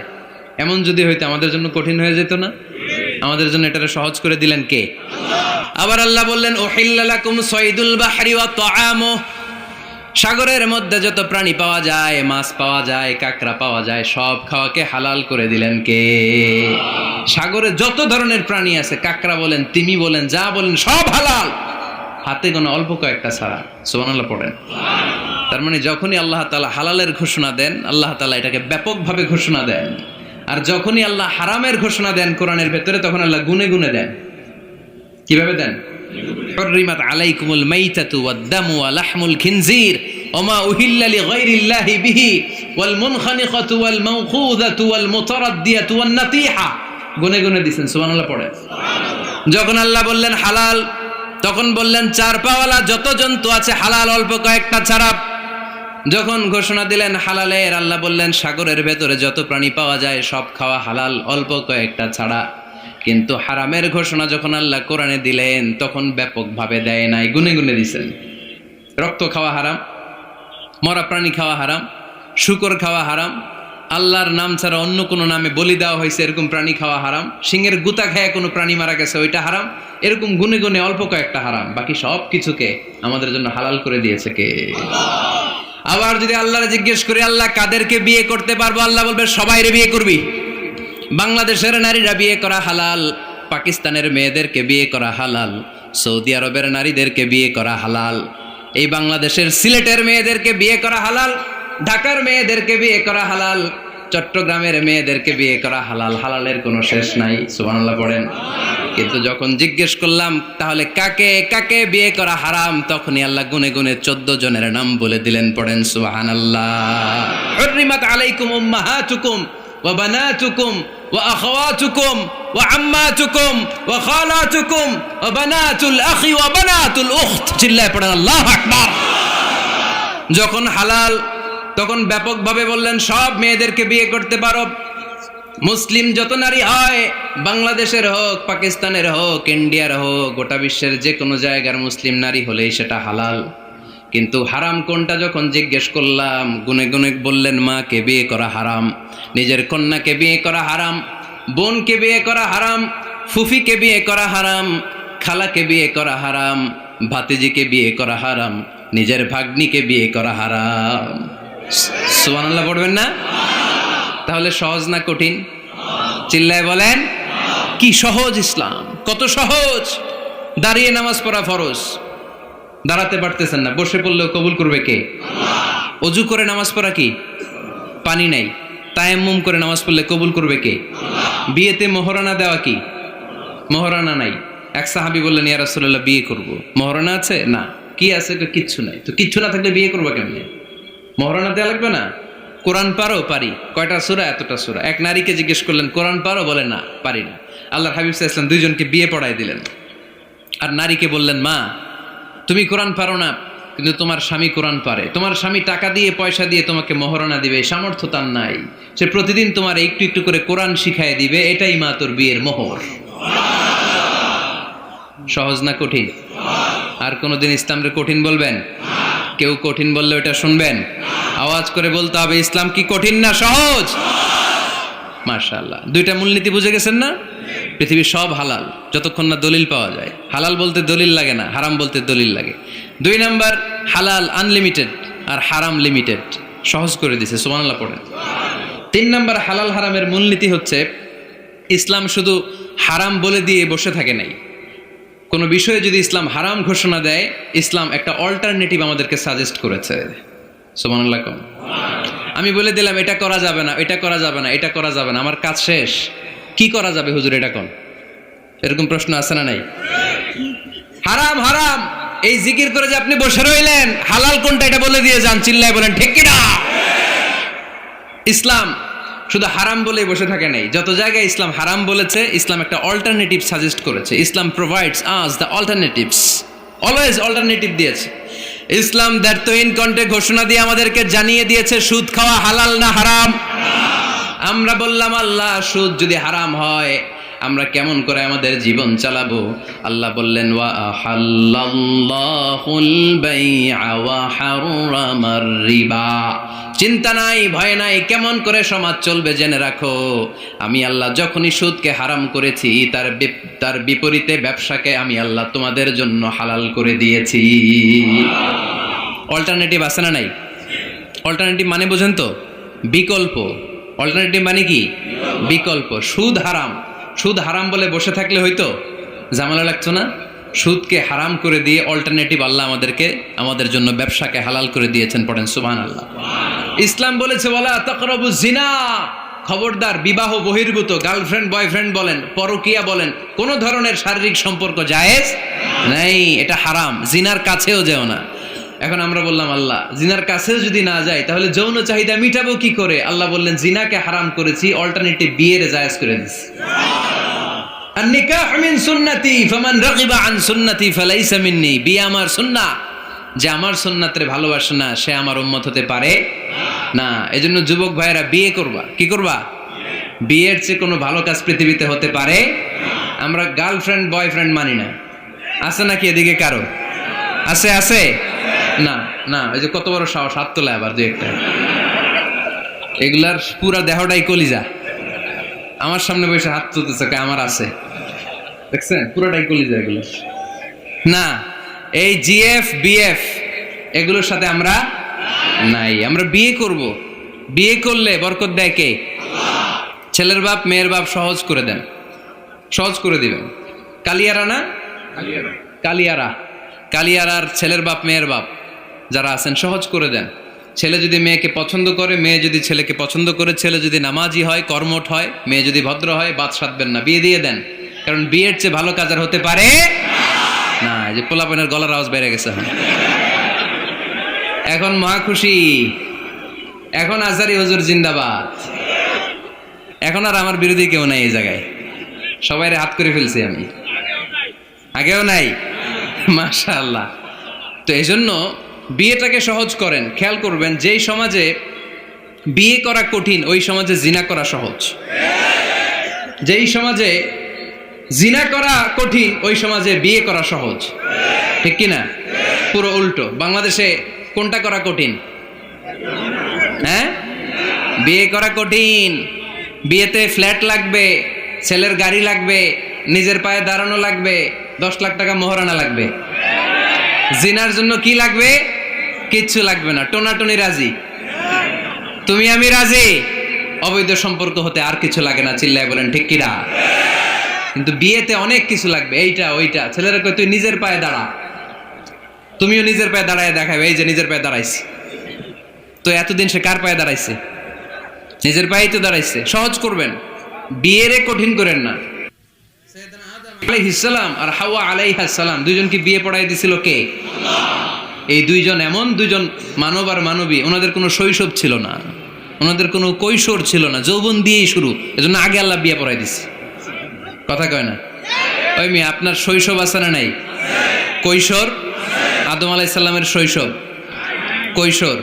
এমন যদি হইতো আমাদের জন্য কঠিন হয়ে যেত না? আমাদের জন্য এটাকে সহজ করে দিলেন কে? আবার আল্লাহ বললেন, উহিল্লা লাকুম সাইদুল বাহরি ওয়া তাআমুহু, সাগরের মধ্যে যত প্রাণী পাওয়া যায়, মাছ পাওয়া যায়, কাঁকড়া পাওয়া যায়, সব খাওয়াকে হালাল করে দিলেন কে? সাগরে যত ধরনের প্রাণী আছে, কাঁকড়া বলেন, তিমি বলেন, যা বলেন, সব হালাল, হাতে গোনা অল্প কয়েকটা ছাড়া। সুবহানাল্লাহ পড়েন। তার মানে যখনই আল্লাহ তাআলা হালালের ঘোষণা দেন, আল্লাহ তাআলা এটাকে ব্যাপকভাবে ঘোষণা দেন। আর যখনই আল্লাহ হারামের ঘোষণা দেন কোরআনের ভেতরে, তখন আল্লাহ গুনে গুনে দেন। কিভাবে দেন? হুররিমাত আলাইকুমুল মাইতাতু ওয়াদ-দামু ওয়া লাহমুল খিনজির ওয়া মা উহিল্লা লিগাইরিল্লাহি বিহি ওয়াল মুনখানিকাতু ওয়াল মাওখুযাতু ওয়াল মুতারাদ্দিয়াতু ওয়ান নাতিহা। গুনে গুনে দিবেন। সুবহানাল্লাহ পড়ে। যখন আল্লাহ বললেন হালাল, তখন বললেন চার পাওয়ালা যত জন্তু আছে হালাল, অল্প কয়েকটা ছাড়া। যখন ঘোষণা দিলেন হালালের, আল্লাহ বললেন সাগরের ভেতরে যত প্রাণী পাওয়া যায় সব খাওয়া হালাল, অল্প কয়েকটা ছাড়া। কিন্তু হারামের ঘোষণা যখন আল্লাহ কোরআনে দিলেন, তখন ব্যাপকভাবে দেয় নাই, গুনে গুনে দিয়েছেন। রক্ত খাওয়া হারাম, মরা প্রাণী খাওয়া হারাম, শূকর খাওয়া হারাম, আল্লাহর নাম ছাড়া অন্য কোনো নামে বলি দেওয়া হয়েছে এরকম প্রাণী খাওয়া হারাম, সিংহের গুতা খায় কোনো প্রাণী মারা গেছে ওইটা হারাম। এরকম গুনে গুনে অল্প কয়েকটা হারাম, বাকি সব কিছুকে আমাদের জন্য হালাল করে দিয়েছে কে? আবার যদি আল্লাহরে জিজ্ঞেস করি, আল্লাহ কাদেরকে বিয়ে করতে পারবো? আল্লাহ বলবে সবাইরে বিয়ে করবি। বাংলাদেশের নারীরা বিয়ে করা হালাল, পাকিস্তানের মেয়েদেরকে বিয়ে করা হালাল, সৌদি আরবের নারীদেরকে বিয়ে করা হালাল, এই বাংলাদেশের সিলেটের মেয়েদেরকে বিয়ে করা হালাল, ঢাকার মেয়েদেরকে বিয়ে করা হালাল, চট্টগ্রামের মেয়েদেরকে বিয়ে করা হালাল। হালালের কোনো শেষ নাই। সুবহানাল্লাহ পড়েন। কিন্তু যখন জিজ্ঞেস করলাম তাহলে কাকে কাকে বিয়ে করা হারাম, তখনই আল্লাহ গুনে গুনে 14 জনের নাম বলে দিলেন। পড়েন সুবহানাল্লাহ। হুররিমাত আলাইকুম উম্মাহাতুকুম ওয়া বানাতুকুম ওয়া আখাওয়াতুকুম ওয়া আম্মাতুকুম ওয়া খালাতুকুম ওয়া বানাতুল আখি ওয়া বানাতুল উখত। চিল্লায় পড়েন আল্লাহু আকবার। যখন হালাল, তখন ব্যাপকভাবে বললেন সব মেয়েদেরকে বিয়ে করতে পারো। মুসলিম যত নারী হয়, বাংলাদেশের হোক, পাকিস্তানের হোক, ইন্ডিয়ার হোক, গোটা বিশ্বের যে কোনো জায়গার মুসলিম নারী হলেই সেটা হালাল। কিন্তু হারাম কোনটা যখন জিজ্ঞেস করলাম, গুনে গুনে বললেন মাকে বিয়ে করা হারাম, নিজের কন্যাকে বিয়ে করা হারাম, বোনকে বিয়ে করা হারাম, ফুফিকে বিয়ে করা হারাম, খালাকে বিয়ে করা হারাম, ভাতিজিকে বিয়ে করা হারাম, নিজের ভাগ্নিকে বিয়ে করা হারাম। সুবহানাল্লাহ পড়বেন না? তাহলে সহজ না কঠিন? চিল্লায় বলেন। কি সহজ ইসলাম, কত সহজ। দাঁড়িয়ে নামাজ পড়া ফরজ, দাঁড়াতে পারতেছেন না, বসে পড়লেও কবুল করবে কে? অজু করে নামাজ পড়া কি? পানি নাই, তায়াম্মুম করে নামাজ পড়লে কবুল করবে কে? বিয়েতে মোহরানা দেওয়া কি? মোহরানা নাই। এক সাহাবী বললেন, ইয়া রাসূলুল্লাহ বিয়ে করব, মোহরানা আছে? না। কি আছে? কিচ্ছু নাই। তো কিচ্ছু না থাকলে বিয়ে করবো কেমনে? মোহরানা দেওয়া লাগবে না? কোরআন পারো? পারি। কয়টা সূরা? এতটা সূরা। এক নারীকে জিজ্ঞেস করলেন কোরআন পারো? বলে না, পারি না। আল্লাহর হাবিব সাল্লাল্লাহু আলাইহি ওয়াসাল্লাম দুইজনকে বিয়ে পড়ায় দিলেন। আর নারীকে বললেন, মা তুমি কোরআন পারো না, কিন্তু তোমার স্বামী কোরআন পারে, তোমার স্বামী টাকা দিয়ে পয়সা দিয়ে তোমাকে মহরণা দিবে, সামর্থ্য তার নাই, সে প্রতিদিন তোমার একটু একটু করে কোরআন শিখায় দিবে, এটাই মা তোর বিয়ের মোহর। সহজ না কঠিন? আর কোনোদিন ইসলামরে কঠিন বলবেন? কেউ কঠিন বললে ওটা শুনবেন? আওয়াজ করে বলতে হবে, ইসলাম কি কঠিন না সহজ? মাশাআল্লাহ, দুইটা মূলনীতি বুঝে গেছেন না? পৃথিবীর সব হালাল যতক্ষণ না দলিল পাওয়া যায়। হালাল বলতে দলিল লাগে না, হারাম বলতে দলিল লাগে। 2 নাম্বার, হালাল আনলিমিটেড আর হারাম লিমিটেড, সহজ করে দিছে, সুবহানাল্লাহ পড়েন। 3 নাম্বার, হালাল হারামের মূলনীতি হচ্ছে ইসলাম শুধু হারাম বলে দিয়ে বসে থাকে নাই। কোনো বিষয়ে যদি ইসলাম হারাম ঘোষণা দেয়, ইসলাম একটা অল্টারনেটিভ আমাদেরকে সাজেস্ট করেছে। সুবহানাল্লাহ কোন? আমি বলে দিলাম এটা করা যাবে না, এটা করা যাবে না, এটা করা যাবে না, আমার কাজ শেষ, কি করা যাবে হুজুর এটা কোন? এরকম প্রশ্ন আছে না নাই? হারাম হারাম এই জিকির করে যে আপনি বসে রইলেন, হালাল কোনটা এটা বলে দিয়ে যান, চিল্লায় বলেন ঠিক কি না? ইসলাম শুধু হারাম বলে বসে থাকে নাই, যত জায়গায় ইসলাম হারাম বলেছে, ইসলাম একটা অল্টারনেটিভ সাজেস্ট করেছে। Islam provides us the alternatives, always alternative দিয়েছে। ইসলাম দ্ব্যর্থহীন কণ্ঠে ঘোষণা দিয়ে আমাদেরকে জানিয়ে দিয়েছে সুদ খাওয়া হালাল না হারাম। আমরা বললাম আল্লাহ সুদ যদি হারাম হয় আমরা কেমন করে আমাদের জীবন চালাবো? আল্লাহ বললেন ওয়া আহাল্লাল্লাহুল বাই'a ওয়া হারামার রিবা। চিন্তা নাই, ভয় নাই, কেমন করে সমাজ চলবে জেনে রাখো, আমি আল্লাহ যখনই সুদকে হারাম করেছি তার বিপরীতে ব্যবসাকে আমি আল্লাহ তোমাদের জন্য হালাল করে দিয়েছি। অল্টারনেটিভ আছে না নাই? অল্টারনেটিভ মানে বোঝেন তো? বিকল্প। অল্টারনেটিভ মানে কি? বিকল্প। সুদ হারাম, সুদ হারাম বলে বসে থাকলে হয়তো ঝামেলা লাগতো না? সুদকে হারাম করে দিয়ে অল্টারনেটিভ আল্লাহ আমাদের জন্য ব্যবসাকে হালাল করে দিয়েছেন। পড়েন সুবহানাল্লাহ। ইসলাম বলেছে ওয়ালা তাকরাবুজ জিনা, খবরদার বিবাহ বহির্ভূত, গার্লফ্রেন্ড বয়ফ্রেন্ড বলেন, পরকীয়া বলেন, কোন ধরনের শারীরিক সম্পর্ক জায়েজ নাই, এটা হারাম, জিনার কাছেও যেও না। এখন আমরা বললাম আল্লাহ জিনার কাছেও যদি না যায় তাহলে যৌন চাহিদা মিটাবো কি করে? আল্লাহ বললেন জিনাকে হারাম করেছি, অল্টারনেটিভ বিয়ের জায়েজ করে দিয়েছি। আন-নিকাহ মিন সুন্নতি ফামান রাগিবা আন সুন্নতি ফালাইসা মিন্নি, বিয়ে আমার সুন্নাহ, যে আমার সুন্নাতরে ভালোবাসে না সে আমার উম্মত হতে পারে না। এজন্য যুবক ভাইয়েরা বিয়ে করবা, কি করবা? বিয়ের চেয়ে কোনো ভালো কাজ পৃথিবীতে হতে পারে? আমরা গার্লফ্রেন্ড বয়ফ্রেন্ড মানি না, আছে নাকি এদিকে কারো? আছে আছে না না, এই যে কত বড় সাহস, হাত তোলা আবার দুই একটা, এগুলার পুরা দেহটাই কলিজা, আমার সামনে বসে হাত তুলতেছে আমার আছে, দেখছেন পুরোটাই কলিজা এগুলো না। এই জিএফ বিএফ এগুলোর সাথে আমরা নাই। আমরা বিয়ে করব, বিয়ে করলে বরকত দেয় কে? ছেলের বাপ মেয়ের বাপ সহজ করে দেন, সহজ করে দিবেন। কালিয়ারা না, কালিয়ারার ছেলের বাপ মেয়ের বাপ যারা আছেন সহজ করে দেন। ছেলে যদি মেয়েকে পছন্দ করে, মেয়ে যদি ছেলেকে পছন্দ করে, ছেলে যদি নামাজি হয়, কর্মঠ হয়, মেয়ে যদি ভদ্র হয়, বাদ সাধবেন না, বিয়ে দিয়ে দেন। কারণ বিয়ের চেয়ে ভালো কাজ আর হতে পারে না। যে পোলাপানের গলার আওয়াজ বেড়ে গেছে এখন মহা খুশি, এখন আজারি হুজুর জিন্দাবাদ, এখন আর আমার বিরোধী কেউ নাই এই জায়গায়, সবাই হাত করে ফেলছি আমি, আগেও নাই, মাশাআল্লাহ। তো এই জন্য বিয়েটাকে সহজ করেন। খেয়াল করবেন যেই সমাজে বিয়ে করা কঠিন ওই সমাজে জিনা করা সহজ, যেই সমাজে জিনা করা কঠিন ওই সমাজে বিয়ে করা সহজ, ঠিক কিনা? পুরো উল্টো। বাংলাদেশে কোনটা করা কঠিন? হ্যাঁ, বিয়ে করা কঠিন। বিয়েতে ফ্ল্যাট লাগবে, ছেলের গাড়ি লাগবে, নিজের পায়ে দাঁড়ানো লাগবে, 10 লাখ টাকা মোহরানা লাগবে। জিনার জন্য কি লাগবে? কিচ্ছু লাগবে না, টোনাটুনি রাজি, তুমি আমি রাজি, অবৈধ সম্পর্ক হতে আর কিছু লাগে না, চিল্লায় বলেন ঠিক কিনা? কিন্তু বিয়েতে অনেক কিছু লাগবে, এইটা ওইটা। ছেলেরা কই তুই নিজের পায়ে দাঁড়া, তুমিও নিজের পায়ে দাঁড়ায় দেখাবে, এই যে নিজের পায়ে দাঁড়াইছি। তো এতদিন সে কার পায়ে দাঁড়াইছে? নিজের পায়েই তো দাঁড়াইছে। সহজ করবেন, বিয়েরে কঠিন করেন না। আলাইহিস সালাম আর হাওয়া আলাইহাস সালাম দুইজনকে বিয়ে পড়াই দিছিল কে? এই দুইজন এমন দুইজন মানব আর মানবী, ওনাদের কোনো শৈশব ছিল না, ওনাদের কোনো কৈশোর ছিল না, যৌবন দিয়েই শুরু। এজন্য আগে আল্লাহ বিয়ে পড়াই দিছে। কথা কয় না? ওই মেয়ে আপনার শৈশব আছে না নাই? কৈশোর আদম আলাইহিস সালামের শৈশব, কৈশোর।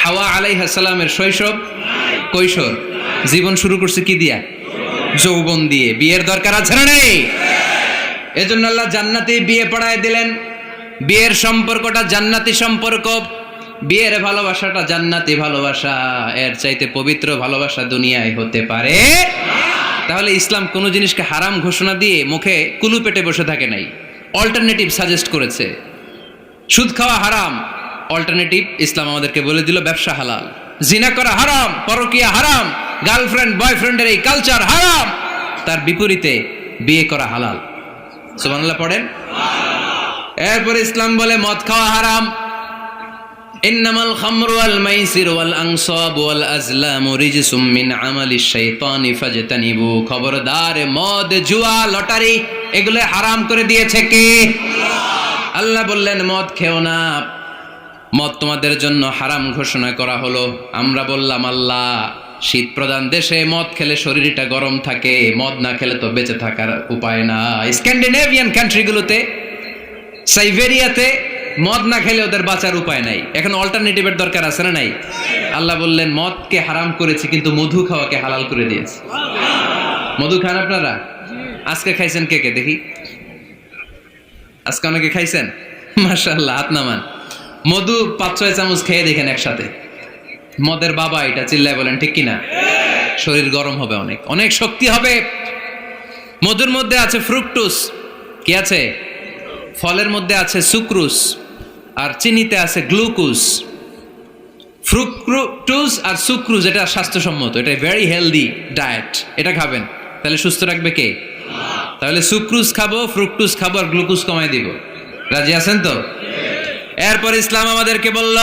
হাওয়া আলাইহিস সালামের শৈশব, কৈশোর। জীবন শুরু করছে কি দিয়া? যৌবন দিয়ে। বিয়ের দরকার আছে না নেই? এজন্য আল্লাহ জান্নাতে বিয়ে পড়ায় দিলেন। বিয়ের সম্পর্কটা জান্নাতি সম্পর্ক, বিয়ের ভালোবাসাটা জান্নাতি ভালোবাসা। এর চাইতে পবিত্র ভালোবাসা দুনিয়ায় হতে পারে? তাহলে ইসলাম কোনো জিনিসকে হারাম ঘোষণা দিয়ে মুখে কুলু পেটে বসে থাকে নাই, অল্টারনেটিভ সাজেস্ট করেছে। সুদ খাওয়া হারাম, অল্টারনেটিভ ইসলাম আমাদেরকে বলে দিল ব্যবসা হালাল। জিনা করা হারাম, পরকিয়া হারাম, গার্লফ্রেন্ড বয়ফ্রেন্ডের এই কালচার হারাম, তার বিপরীতে বিয়ে করা হালাল। সুবহানাল্লাহ পড়েন। এরপর ইসলাম বলে মদ খাওয়া হারাম। ইন্নামাল খামরু ওয়াল মাইসিরু ওয়াল আনসাবু ওয়াল আজলামু রিজসুম মিন আমালিশ শাইতানি ফাজতানিবু। খবরদার, মদ, জুয়া, লটারি এগুলো হারাম করে দিয়েছে কে? আল্লাহ বললেন মদ খেও না, মদ তোমাদের জন্য হারাম ঘোষণা করা হলো। আমরা বললাম আল্লাহ, শীত প্রধান দেশে মদ খেলে শরীরটা গরম থাকে, মদ না খেলে তো বেঁচে থাকার উপায় না। স্ক্যান্ডিনেভিয়ান কান্ট্রিগুলোতে, সাইবেরিয়াতে মদ না খেলে ওদের বাঁচার উপায় নাই। এখন অল্টারনেটিভের দরকার আছে না নাই? আল্লাহ বললেন মদকে হারাম করেছি, কিন্তু মধু খাওয়াকে হালাল করে দিয়েছি। মধু খান আপনারা? আজকে খাইছেন কে কে দেখি? আজকে অনেকে খাইছেন? মাশাআল্লাহ, হাত নামান। মধু 5-6 চামচ খেয়ে দেখেন একসাথে। মদের বাবা এটা, চিল্লায় বলেন ঠিক কিনা? শরীর গরম হবে, অনেক অনেক শক্তি হবে। মধুর মধ্যে আছে ফ্রুকটোজ। কি আছে? ফলের মধ্যে আছে সুক্রোজ, আর চিনিতে আছে গ্লুকোজ। ফ্রুকটোজ আর সুক্রোজ এটা স্বাস্থ্যসম্মত, এটা ভেরি হেলদি ডায়েট। এটা খাবেন, তাহলে সুস্থ রাখবে কে? তাহলে সুক্রোজ খাবো, ফ্রুকটোজ খাবো, আর গ্লুকোজ কমাই দিব। রাজি আছেন তো? এরপর ইসলাম আমাদেরকে বলল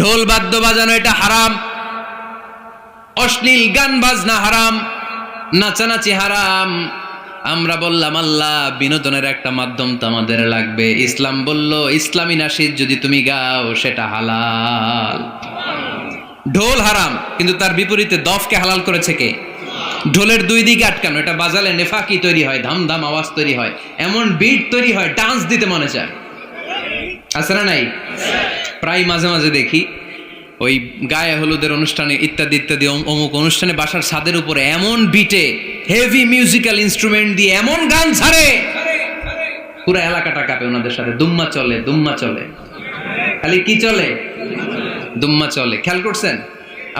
ঢোল বাদ্য বাজানো এটা হারাম, অশ্লীল গান বাজনা হারাম, নাচানাচি হারাম। আমরা বললাম আল্লাহ, বিনোদনের একটা মাধ্যম তো আমাদের লাগবে। ইসলাম বলল ইসলামী নাশিদ যদি তুমি গাও সেটা হালাল। ঢোল হারাম, কিন্তু তার বিপরীতে দফকে হালাল করেছে কে? ঢোলের দুই দিকে আটকানো, এটা বাজালে নেফাকি তৈরি হয়, ধাম ধাম আওয়াজ তৈরি হয়, এমন বিট তৈরি হয় ডান্স দিতে মনে চায়। আছে না নাই? প্রায় মাঝে মাঝে দেখি ওই গায়ে হলুদের অনুষ্ঠানে ইত্যাদি ইত্যাদি অমুক অনুষ্ঠানে বাসার ছাদের উপরে এমন বিটে হেভি মিউজিক্যাল ইনস্ট্রুমেন্ট দিয়ে এমন গান ছাড়ে, পুরো এলাকাটা কাঁপে ওনাদের সাথে। দুম্মা চলে, দুম্মা চলে, খালি কি চলে? দুম্মা চলে। খেয়াল করছেন?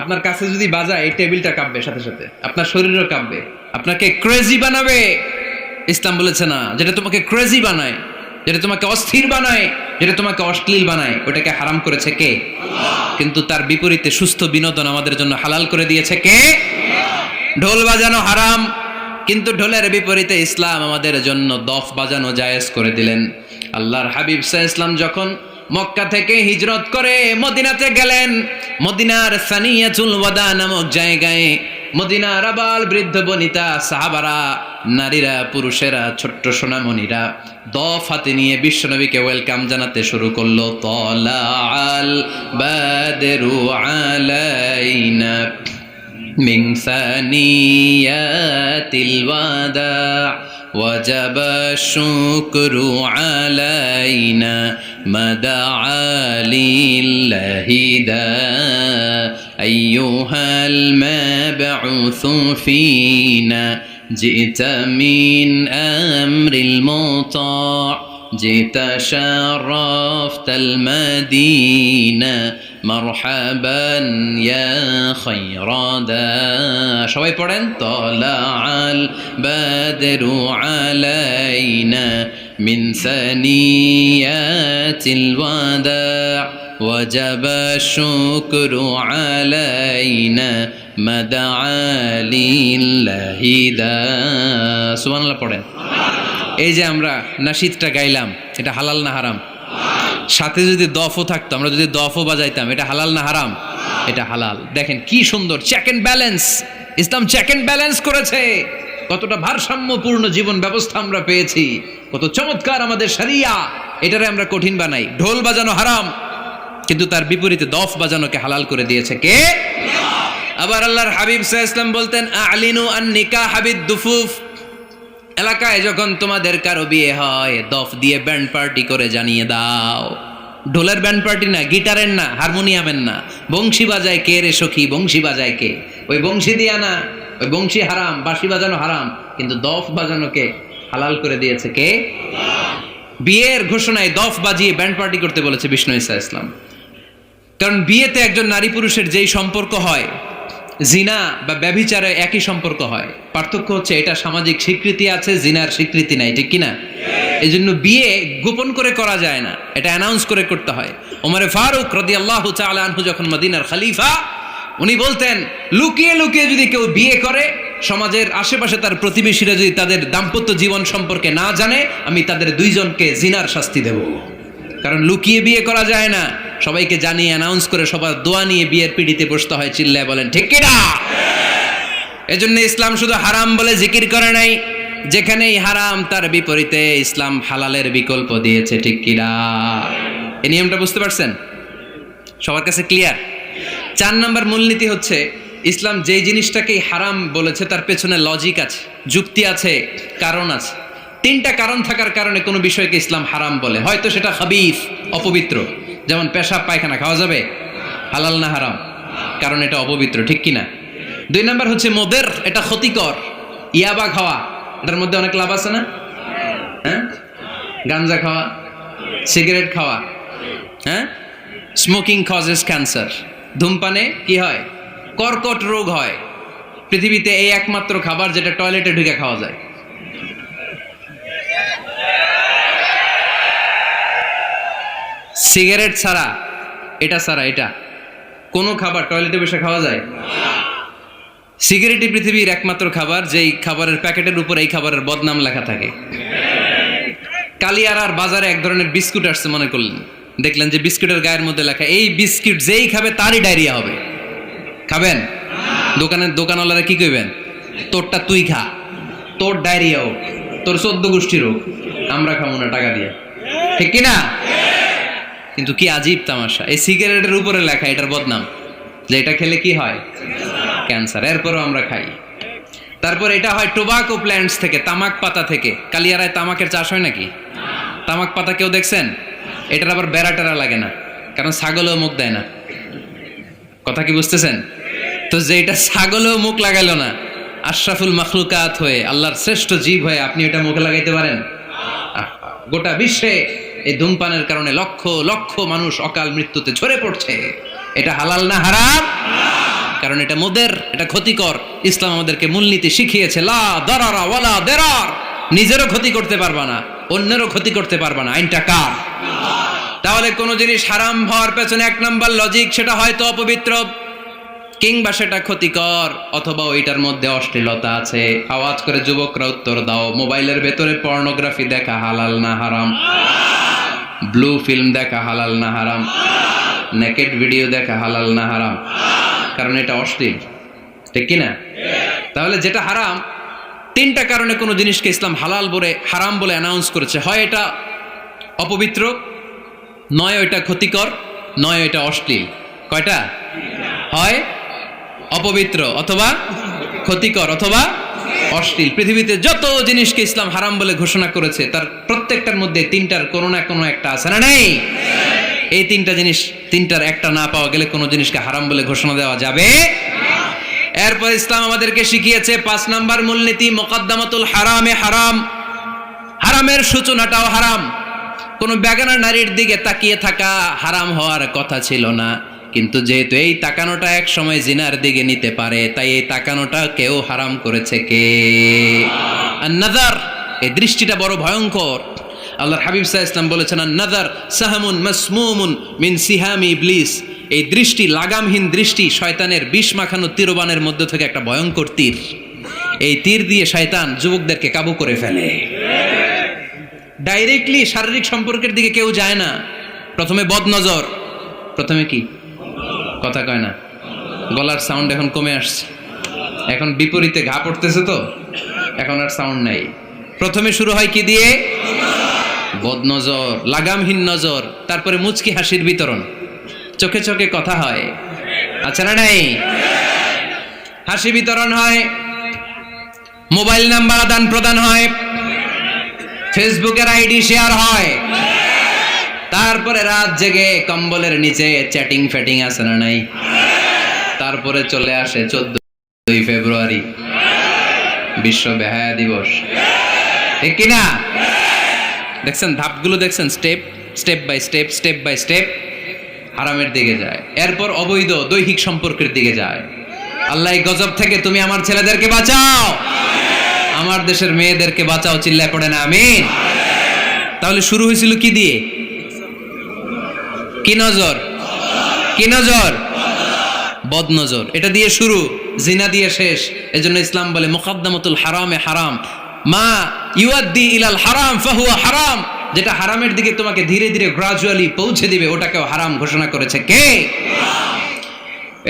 আপনার কাছে যদি বাজায় এই টেবিলটা কাঁপবে, সাথে সাথে আপনার শরীরও কাঁপবে, আপনাকে ক্রেজি বানাবে। ইসলাম বলেছে না, যেটা তোমাকে ক্রেজি বানায়, যেটা তোমাকে অস্থির বানায়, যেটা তোমাকে অশ্লীল বানায়, ওটাকে হারাম করেছে কে? কিন্তু তার বিপরীতে সুস্থ বিনোদন আমাদের জন্য হালাল করে দিয়েছে কে? ঢোল বাজানো হারাম, কিন্তু ঢোলের বিপরীতে ইসলাম আমাদের জন্য দফ বাজানো জায়েজ করে দিলেন। আল্লাহর হাবিব সাল্লাল্লাহু আলাইহি ওয়াসাল্লাম যখন মক্কা থেকে হিজরত করে মদিনাতে গেলেন, মদিনার সানিয়াতুল ওয়াদা নামক জায়গায় মদিনার আবাল বৃদ্ধ বনিতা, সাহাবারা, নারীরা, পুরুষেরা, ছোট্ট সোনামণিরা দফ হাতে নিয়ে বিশ্বনবীকে ওয়েলকাম জানাতে শুরু করলো। তলাআল বাদরু আলাইনা মিন সানিয়াতিল ওয়াদা ওয়াজাবা শুকরু আলাইনা মাদআ লিল্লাহি দা আইয়ুহাল মাবউসু ফিনা জিতা মিন আমরিল মুতা জিতা শারাফতাল মাদিনা মারহাবান ইয়া খায়রাদা। সবাই পড়েন তলাআল বাদরু আলাইনা মিন সানিয়াতিল ওয়াদা ওয়াজাবা শুকরু আলাইনা মাদআ লিল্লাহি দা। সুবহানাল্লাহ পড়েন। এই যে আমরা নাশিদটা গাইলাম, এটা হালাল না হারাম? সাথে যদি দফও থাকতো, আমরা যদি দফও বাজাইতাম, এটা হালাল না হারাম? এটা হালাল। দেখেন কি সুন্দর চেক এন্ড ব্যালেন্স, ইসলাম চেক এন্ড ব্যালেন্স করেছে। কতটা ভারসাম্যপূর্ণ জীবন ব্যবস্থা আমরা পেয়েছি, কত চমৎকার আমাদের শরিয়া। এটারে আমরা কঠিন বানাই। ঢোল বাজানো হারাম, কিন্তু তার বিপরীতে দফ বাজানোকে হালাল করে দিয়েছে কে? আবার আল্লাহর হাবিব সাল্লাল্লাহু আলাইহি ওয়াসাল্লাম বলতেন আলিনু আন নিকাহ বিদ দুফুফ, এলাকায় যখন তোমাদের কারো বিয়ে হয় দফ দিয়ে ব্যান্ড পার্টি করে জানিয়ে দাও। ঢোলের ব্যান্ড পার্টি না, গিটারের না, হারমোনিয়ামের না, বংশী বাজায় কে রে সখী, বংশী বাজায় কে? ওই বংশী দিয়া না, ওই বংশী হারাম, বাঁশি বাজানো হারাম, কিন্তু দফ বাজানোকে হালাল করে দিয়েছে কে? বিয়ের ঘোষণায় দফ বাজিয়ে ব্যান্ড পার্টি করতে বলেছে বিষ্ণু ঈসা ইসলাম। কারণ বিয়েতে একজন নারী পুরুষের যেই সম্পর্ক হয়, জিনা বা ব্যভিচারে একই সম্পর্ক হয়, পার্থক্য হচ্ছে এটা সামাজিক স্বীকৃতি আছে, জিনার স্বীকৃতি নাই, ঠিক কিনা? এই জন্য বিয়ে গোপন করে করা যায় না, এটা অ্যানাউন্স করে করতে হয়। ওমরে ফারুক রাদিয়াল্লাহু তাআলা আনহু যখন মদিনার খলিফা, উনি বলতেন লুকিয়ে লুকিয়ে যদি কেউ বিয়ে করে, সমাজের আশেপাশে তার প্রতিবেশীরা যদি তাদের দাম্পত্য জীবন সম্পর্কে না জানে, আমি তাদের দুইজনকে জিনার শাস্তি দেব। কারণ লুকিয়ে বিয়ে করা যায় না, সবাইকে জানিয়ে অ্যানাউন্স করে সবার দোয়া নিয়ে বিয়ের পিড়িতে বসতে হয়। চিল্লায় বলেন ঠিক কিনা? এজন্য ইসলাম শুধু হারাম বলে জিকির করে নাই, যেখানেই হারাম তার বিপরীতে ইসলাম হালালের বিকল্প দিয়েছে, ঠিক কিনা? এই নিয়মটা বুঝতে পারছেন? সবার কাছে ক্লিয়ার? 4 নম্বর মূলনীতি হচ্ছে ইসলাম যেই জিনিসটাকেই হারাম বলেছে তার পেছনে লজিক আছে, যুক্তি আছে, কারণ আছে। 3টা কারণ থাকার কারণে কোনো বিষয়কে ইসলাম হারাম বলে। হয়তো সেটা খাবিস, অপবিত্র, যেমন পেশাব পায়খানা খাওয়া যাবে, হালাল না হারাম? কারণ এটা অপবিত্র, ঠিক কিনা? 2 নম্বর হচ্ছে মোদের, এটা ক্ষতিকর। ইয়াবা খাওয়া, এটার মধ্যে অনেক লাভ আছে না? হ্যাঁ, গাঞ্জা খাওয়া, সিগারেট খাওয়া, হ্যাঁ, স্মোকিং কজেস ক্যান্সার। ধূমপানে কি হয়? কর্কট রোগ হয়। পৃথিবীতে এই একমাত্র খাবার যেটা টয়লেটে ঢুকে খাওয়া যায়। সিগারেট ছাড়া, এটা ছাড়া, এটা কোনো খাবার টয়লেটে বসে খাওয়া যায়? সিগারেটই পৃথিবীর একমাত্র খাবার যেই খাবারের প্যাকেটের উপর এই খাবারের বদনাম লেখা থাকে। কালিয়ারার বাজারে এক ধরনের বিস্কুট আসছে মনে করলেন, দেখলেন যে বিস্কুটের গায়ের মধ্যে লেখা এই বিস্কুট যেই খাবে তারই ডায়রিয়া হবে। খাবেন? দোকানওয়ালারা কি কইবেন? তোরটা তুই খা, তোর ডায়রিয়া হোক, তোর 14 গোষ্ঠীর হোক, আমরা খাবো না টাকা দিয়ে, ঠিক কিনা? কিন্তু কি আজীব তামাশা, এই সিগারেটের উপরে লেখা এটার বদনাম, যে এটা খেলে কি হয়? ক্যান্সার। এরপরও আমরা খাই। তারপর এটা হয় টোবাকো প্ল্যান্টস থেকে, তামাক পাতা থেকে। কালিয়ারায় তামাকের চাষ হয় নাকি? তামাক পাতা কেউ দেখছেন? এটার আবার বেড়া টেরা লাগে না, কারণ ছাগলেও মুখ দেয় না। কথা কি বুঝতেছেন? তো যে এটা ছাগলেও মুখ লাগাইলো না, আশরাফুল মাখলুকাত হয়ে, আল্লাহর শ্রেষ্ঠ জীব হয়ে আপনি এটা মুখে লাগাইতে পারেন? গোটা বিশ্বে এই ধূমপানের কারণে লক্ষ লক্ষ মানুষ অকাল মৃত্যুতে ঝরে পড়ছে। এটা হালাল না হারাম? কারণ এটা মোদের, এটা ক্ষতিকর। ইসলাম আমাদেরকে মূলনীতি শিখিয়েছে, লা দারারা ওয়ালা দিরার। নিজেরও ক্ষতি করতে পারবা না, অন্যেরও ক্ষতি করতে পারবা না। আইনটা কার? তাহলে কোন জিনিস হারাম হওয়ার পেছনে 1 নম্বর লজিক, সেটা হয়তো অপবিত্র, কিংবা সেটা ক্ষতিকর, অথবা ওইটার মধ্যে অশ্লীলতা আছে। আওয়াজ করে যুবকরা উত্তর দাও, মোবাইলের ভেতরে পর্নোগ্রাফি দেখা হালাল না হারাম? ব্লু ফিল্ম দেখা হালাল না হারাম? নেকেড ভিডিও দেখা হালাল না হারাম? কারণ এটা অশ্লীল, ঠিক কিনা? তাহলে যেটা হারাম, 3টা কারণে কোনো জিনিসকে ইসলাম হালাল বলে হারাম বলে অ্যানাউন্স করেছে। হয় এটা অপবিত্র, নয় এটা ক্ষতিকর, নয় এটা অশ্লীল। কয়টা? হয় অপবিত্র, অথবা ক্ষতিকর, অথবা অশ্লীল। পৃথিবীতে যত জিনিসকে ইসলাম হারাম বলে ঘোষণা করেছে তার প্রত্যেকটার মধ্যে 3টার কোনো না কোনো একটা আছে না নেই? এই 3টা জিনিস, 3টার একটা না পাওয়া গেলে কোনো জিনিসকে হারাম বলে ঘোষণা দেওয়া যাবে। এরপর ইসলাম আমাদেরকে শিখিয়েছে 5 নাম্বার মূলনীতি, মুকদ্দামাতুল হারামে হারাম। হারামের সূচনাটাও হারাম। কোনো বেগানা নারীর দিকে তাকিয়ে থাকা হারাম হওয়ার কথা ছিল না, কিন্তু যেহেতু এই তাকানোটা এক সময় জিনার দিকে নিতে পারে, তাই এই তাকানোটা কেউ হারাম করেছে কে? আন-নাযার, এই দৃষ্টিটা বড় ভয়ঙ্কর। আল্লাহর হাবিব সাল্লাল্লাহু আলাইহি ওয়াসাল্লাম বলেছেন, আন-নাযার সাহামুন মাসমুমুন মিন সিহামি ইবলিস। এই দৃষ্টি, লাগামহীন দৃষ্টি, শয়তানের বিষ মাখানো তীরবানের মধ্যে থেকে একটা ভয়ঙ্কর তীর। এই তীর দিয়ে শয়তান যুবকদেরকে কাবু করে ফেলে। ডাইরেক্টলি শারীরিক সম্পর্কের দিকে কেউ যায় না, প্রথমে বদনজর। প্রথমে কি? কথা কয় না, গলার সাউন্ড এখন কমে আসছে, এখন বিপরীতে ঘা পড়তেছে, তো এখন আর সাউন্ড নাই। প্রথমে শুরু হয় কি দিয়ে? বদনজর, লাগামহীন নজর। তারপরে মুচকি হাসির বিতরণ, চোখে চোখে কথা হয়, আচ্ছা না নাই? হাসি বিতরণ হয়, মোবাইল নাম্বার আদান প্রদান হয়, ফেসবুকের আইডি শেয়ার হয়, তারপরে রাত জেগে কম্বলের নিচে চ্যাটিং ফ্যাটিং আছে না নাই, তারপরে চলে আসে 14 ফেব্রুয়ারি বিশ্ব বেহায়া দিবস, ঠিক কিনা? দেখছেন ধাপগুলো, দেখছেন স্টেপ বাই স্টেপ হারামের দিকে যায়, এরপর অবৈধ দৈহিক সম্পর্কের দিকে যায়। আল্লাহ এই গজব থেকে তুমি আমার ছেলেদেরকে বাঁচাও, আমার দেশের মেয়েদেরকে বাঁচাও, চিল্লায় পড়ে না আমিন। তাহলে শুরু হয়েছিল কি দিয়ে? কি নজর? বদনজর, এটা দিয়ে শুরু, জিনা দিয়ে শেষ। এজন্য ইসলাম বলে মুকদ্দমাতুল হারামে হারাম, মা ইউআদ্দি ইলাল হারাম ফাহুয়া হারাম, যেটা হারামের দিকে তোমাকে ধীরে ধীরে গ্রাজুয়ালি পৌঁছে দিবে, ওটাকেও হারাম ঘোষণা করেছে কে?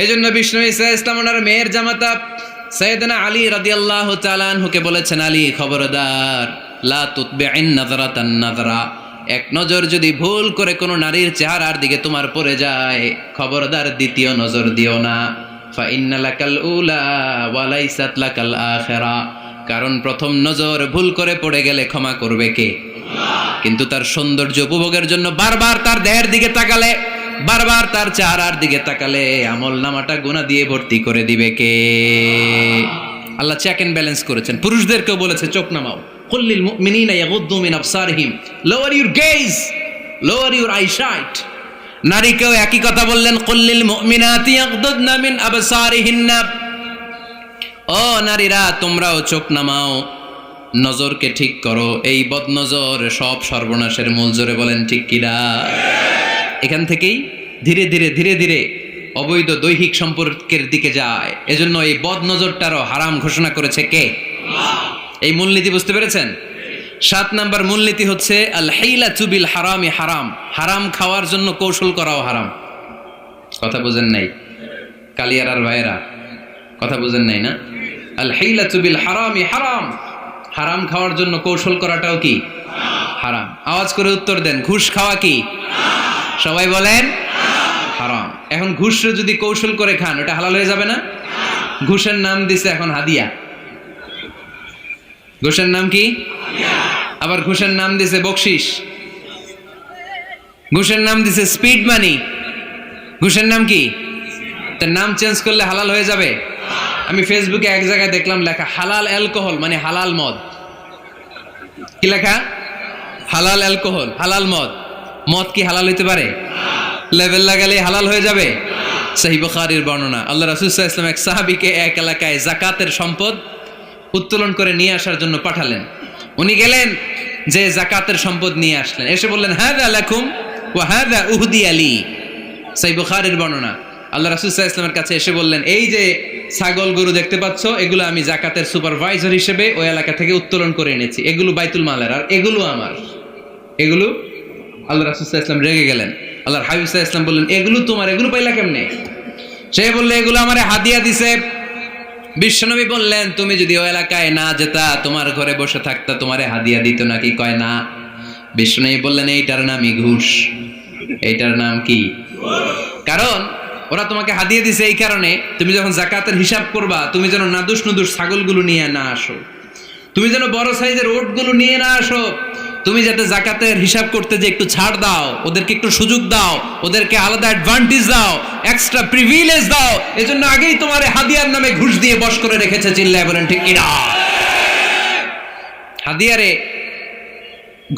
এজন্য বিষ্ণু ঈসা ইসলাম ওনার মেয়ের জামাতা সাইয়েদনা আলী রাদিয়াল্লাহু তাআলা আনহুকে বলেছেন, আলী খবরদার, লা তুতবি'ন নাযরাতান নাযরা, এক নজর যদি ভুল করে কোনো নারীর চেহারার দিকে তোমার পড়ে যায়, খবরদার দ্বিতীয় নজর দিও না। ফা ইন্না লাকাল উলা ওয়া লাইসাত লাকাল আখিরা, কারণ প্রথম নজর ভুল করে পড়ে গেলে ক্ষমা করবে কে? কিন্তু তার সৌন্দর্য উপভোগের জন্য বারবার তার দেহের দিকে তাকালে, বারবার তার চেহারার দিকে তাকালে আমল নামাটা গুনাহ দিয়ে ভর্তি করে দিবে কে? আল্লাহ চেক এন্ড ব্যালেন্স করেছেন। পুরুষদেরকেও বলেছে চোখ নামাও, কুল্লিল মুমিনিনা ইয়াগুদ্দু মিন আবসারিহিম, lower your gaze, lower your eyesight. নারীকেও একই কথা বললেন, কুল্লিল মুমিনাতি ইয়াগুদ্দুনা মিন আবসারিহিন্না, ও নারীরা তোমরাও চোখ নামাও, নজরকে ঠিক করো, এই বদনজর সব সর্বনাশের মূল। জোরে বলেন ঠিক কিনা? এখান থেকেই ধীরে ধীরে অবৈধ দৈহিক সম্পর্কের দিকে যায়। এজন্য এই বদনজরটারও হারাম ঘোষণা করেছে কে? এই মূলনীতি বুঝতে পেরেছেন? 7 নাম্বার মূলনীতি হচ্ছে আল হাইলাতু বিল হারামি হারাম, হারাম খাওয়ার জন্য কৌশল করাও হারাম। কথা বুঝেন নাই কালিয়ারার ভাইয়েরা? কথা বুঝেন নাই না? আল হাইলাতু বিল হারামি হারাম, হারাম খাওয়ার জন্য কৌশল করাটাও কি হারাম? আওয়াজ করে উত্তর দেন, ঘুষ খাওয়া কি? সবাই বলেন হারাম। এখন ঘুষ যদি কৌশল করে খান, ওটা হালাল হয়ে যাবে না? ঘুষের নাম দিছে এখন হাদিয়া। ঘুষের নাম কি? আবার ঘুষের নাম দিছে বকশিস, ঘুষের নাম দিছে স্পিড মানি। ঘুষের নাম কি? তার নাম চেঞ্জ করলে হালাল হয়ে যাবে? আমি ফেসবুকে এক জায়গায় দেখলাম লেখা হালাল অ্যালকোহল, মানে হালাল মদ। কি লেখা? হালাল অ্যালকোহল, হালাল মদ। মদ কি হালাল হইতে পারে? লেভেল লাগালে হালাল হয়ে যাবে? সহিহ বুখারীর বর্ণনা, আল্লাহ রাসূল সাল্লাল্লাহু আলাইহি ওয়াসাল্লাম এক সাহাবীকে এক এলাকায় যাকাতের সম্পদ উত্তোলন করে নিয়ে আসার জন্য পাঠালেন। উনি গেলেন, যে যাকাতের সম্পদ নিয়ে আসলেন, এসে বললেন হাযা লাকুম ওয়া হাযা উহদি আলী। সহিহ বুখারীর বর্ণনা, আল্লাহ রাসূল সাল্লাল্লাহু আলাইহি ওয়াসাল্লামের কাছে এসে বললেন, এই যে ছাগল গরু দেখতে পাচ্ছ, এগুলো আমি যাকাতের সুপারভাইজার হিসেবে ওই এলাকা থেকে উত্তোলন করে এনেছি, এগুলো বাইতুল মালের, আর এগুলো আমার। এগুলো আল্লাহ রাসূল সাল্লাল্লাহু আলাইহি ওয়াসাল্লাম রেগে গেলেন। আল্লাহর হাবিব সাল্লাল্লাহু আলাইহি ওয়াসাল্লাম বললেন, এগুলো তোমার, এগুলো পাইলা কেমনে? সে বলল, এগুলো আমারে হাদিয়া দিছে। বিশ্বনবী বললেন, তুমি যদি ওই এলাকায় না যেতা, তোমার ঘরে বসে থাকতা, তোমারে হাদিয়া দিত নাকি? কয় না। বিশ্বনবী বললেন, এইটার নামই ঘুষ। এইটার নাম কি? কারণ ওরা তোমাকে হাদিয়া দিছে এই কারণে, তুমি যখন যাকাতের হিসাব করবা, তুমি যেন নাদুস নুদুস ছাগলগুলো নিয়ে না আসো, তুমি যেন বড় সাইজের ওটগুলো নিয়ে না আসো, তুমি যাতে যাকাতের হিসাব করতে যে একটু ছাড় দাও, ওদেরকে একটু সুযোগ দাও, ওদেরকে আলাদা অ্যাডভান্টেজ দাও, এক্সট্রা প্রিভিলেজ দাও, এজন্য আগেই তোমার হাদিয়ার নামে ঘুষ দিয়ে বশ করে রেখেছে। চিল্লায় বলেন ঠিক কিনা? হাদিয়ারে,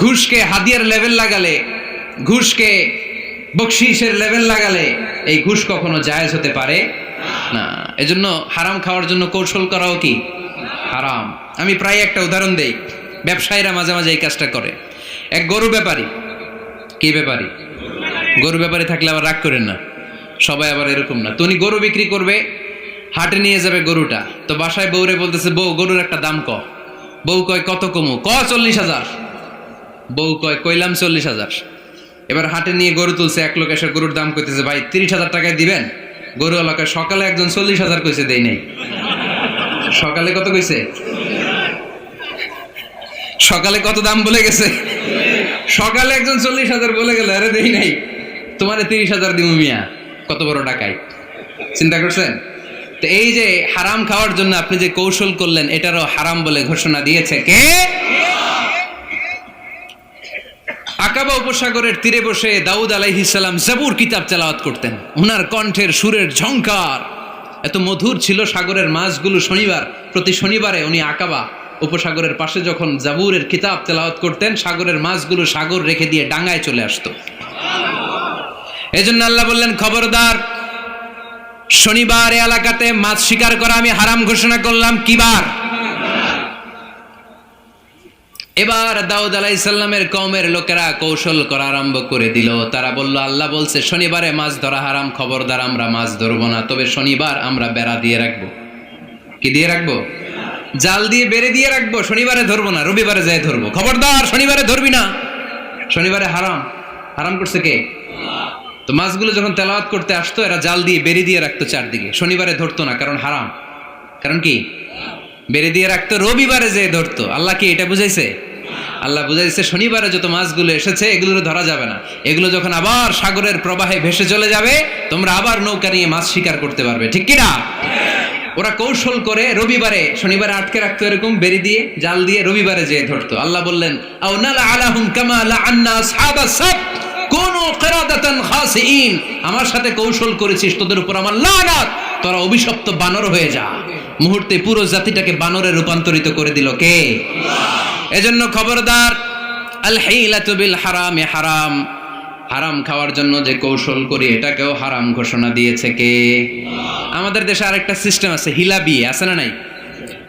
ঘুষকে হাদিয়ার লেভেল লাগালে, ঘুষকে বকশিসের লেভেল লাগালে এই ঘুষ কখনো জায়েজ হতে পারে না। এজন্য হারাম খাওয়ার জন্য কৌশল করাও কি হারাম। আমি প্রায় একটা উদাহরণ দেই, ব্যবসায়ীরা মাঝে মাঝে এই কাজটা করে। এক গরু ব্যাপারী, কি ব্যাপারী? গরু ব্যাপারী থাকলে আবার রাগ করেন না, সবাই আবার এরকম না। তো উনি গরু বিক্রি করবে, হাটে নিয়ে যাবে গরুটা, তো বাসায় বউরে বলতেছে, বউ গরুর একটা দাম ক। বউ কয় কত কমু? 40,000। বউ কয় কইলাম 40,000। এবার হাটে নিয়ে গরু তুলছে, এক লোক এসে গরুর দাম কইতেছে, ভাই 30,000 টাকায় দিবেন? গরু এলাকায় সকালে একজন 40,000 কইছে, দেই নাই। সকালে কত কইছে? সকালে কত দাম বলে গেছে? সকালে একজন 40,000 বলে গেল, আরে দেই নাই, তোমারে 30,000 দিমু মিয়া। কত বড় টাকায়, চিন্তা করছেন? তো এই যে হারাম খাওয়ার জন্য আপনি যে কৌশল করলেন, এটারও হারাম বলে ঘোষণা দিয়েছে কে? আকাবা উপসাগরের তীরে বসে দাউদ আলাইহিস সালাম জাবুর কিতাব তেলাওয়াত করতেন। ওনার কণ্ঠের সুরের ঝংকার এত মধুর ছিল, সাগরের মাছগুলো প্রতি শনিবারে উনি আকাবা উপসাগরের পাশে যখন জাবুরের কিতাব তেলাওয়াত করতেন, সাগরের মাছগুলো সাগর রেখে দিয়ে ডাঙায় চলে আসতো। এজন্য আল্লাহ বললেন, খবরদার, শনিবার এলাকাতে মাছ শিকার করা আমি হারাম ঘোষণা করলাম। কিবার? এবার দাউদ আলাইহিস সালামের কওমের লোকেরা কৌশল করা আরম্ভ করে দিল। তারা বলল, আল্লাহ বলছে শনিবারে মাছ ধরা হারাম, খবরদার আমরা মাছ ধরবো না, তবে শনিবার আমরা বেড়া দিয়ে রাখবো। কি দিয়ে রাখবো? জাল দিয়ে বেড়ে দিয়ে রাখবো। শনিবারে ধরবো না, রবিবারে যাই ধরবো। খবরদার, শনিবারে ধরবি না, শনিবারে হারাম। হারাম করছে কে? তো মাছগুলো যখন তেলাওয়াত করতে আসতো, এরা জাল দিয়ে বেড়ে দিয়ে রাখতো চারদিকে। শনিবারে ধরতো না, কারণ হারাম। কারণ কি? বেড়ে দিয়ে রাখতো, রবিবারে যেয়ে ধরতো। আল্লাহ কি এটা বুঝাইছে? আল্লাহ বুঝাইছে শনিবারে যত মাছগুলো এসেছে এগুলো ধরা যাবে না। এগুলো যখন আবার সাগরের প্রবাহে ভেসে চলে যাবে, তোমরা আবার নৌকা নিয়ে মাছ শিকার করতে পারবে। ঠিক কিনা? ওরা কৌশল করে রবিবারে, শনিবারে আটকে রাখতো এরকম বেরি দিয়ে, জাল দিয়ে, রবিবারে যেয়ে ধরতো। আল্লাহ বললেন, আও নালা আলাহুম কামা লাআন্না আসহাবাস সাবত কুনু কিরাদাতান খাসিইন। আমার সাথে কৌশল করেছিস, তোদের উপর আমার লানাত, তোরা অভিশপ্ত বানর হয়ে যা। মুহূর্তে পুরো জাতিটাকে বানরে রূপান্তরিত করে দিল কে? আল্লাহ। এজন্য খবরদার, আল হিলাতু বিল হারামি হারাম। হারাম খাওয়ার জন্য যে কৌশল করি এটাকেও হারাম ঘোষণা দিয়েছে কে? আমাদের দেশে আরেকটা সিস্টেম আছে, হিলা বিয়ে আছে না নাই?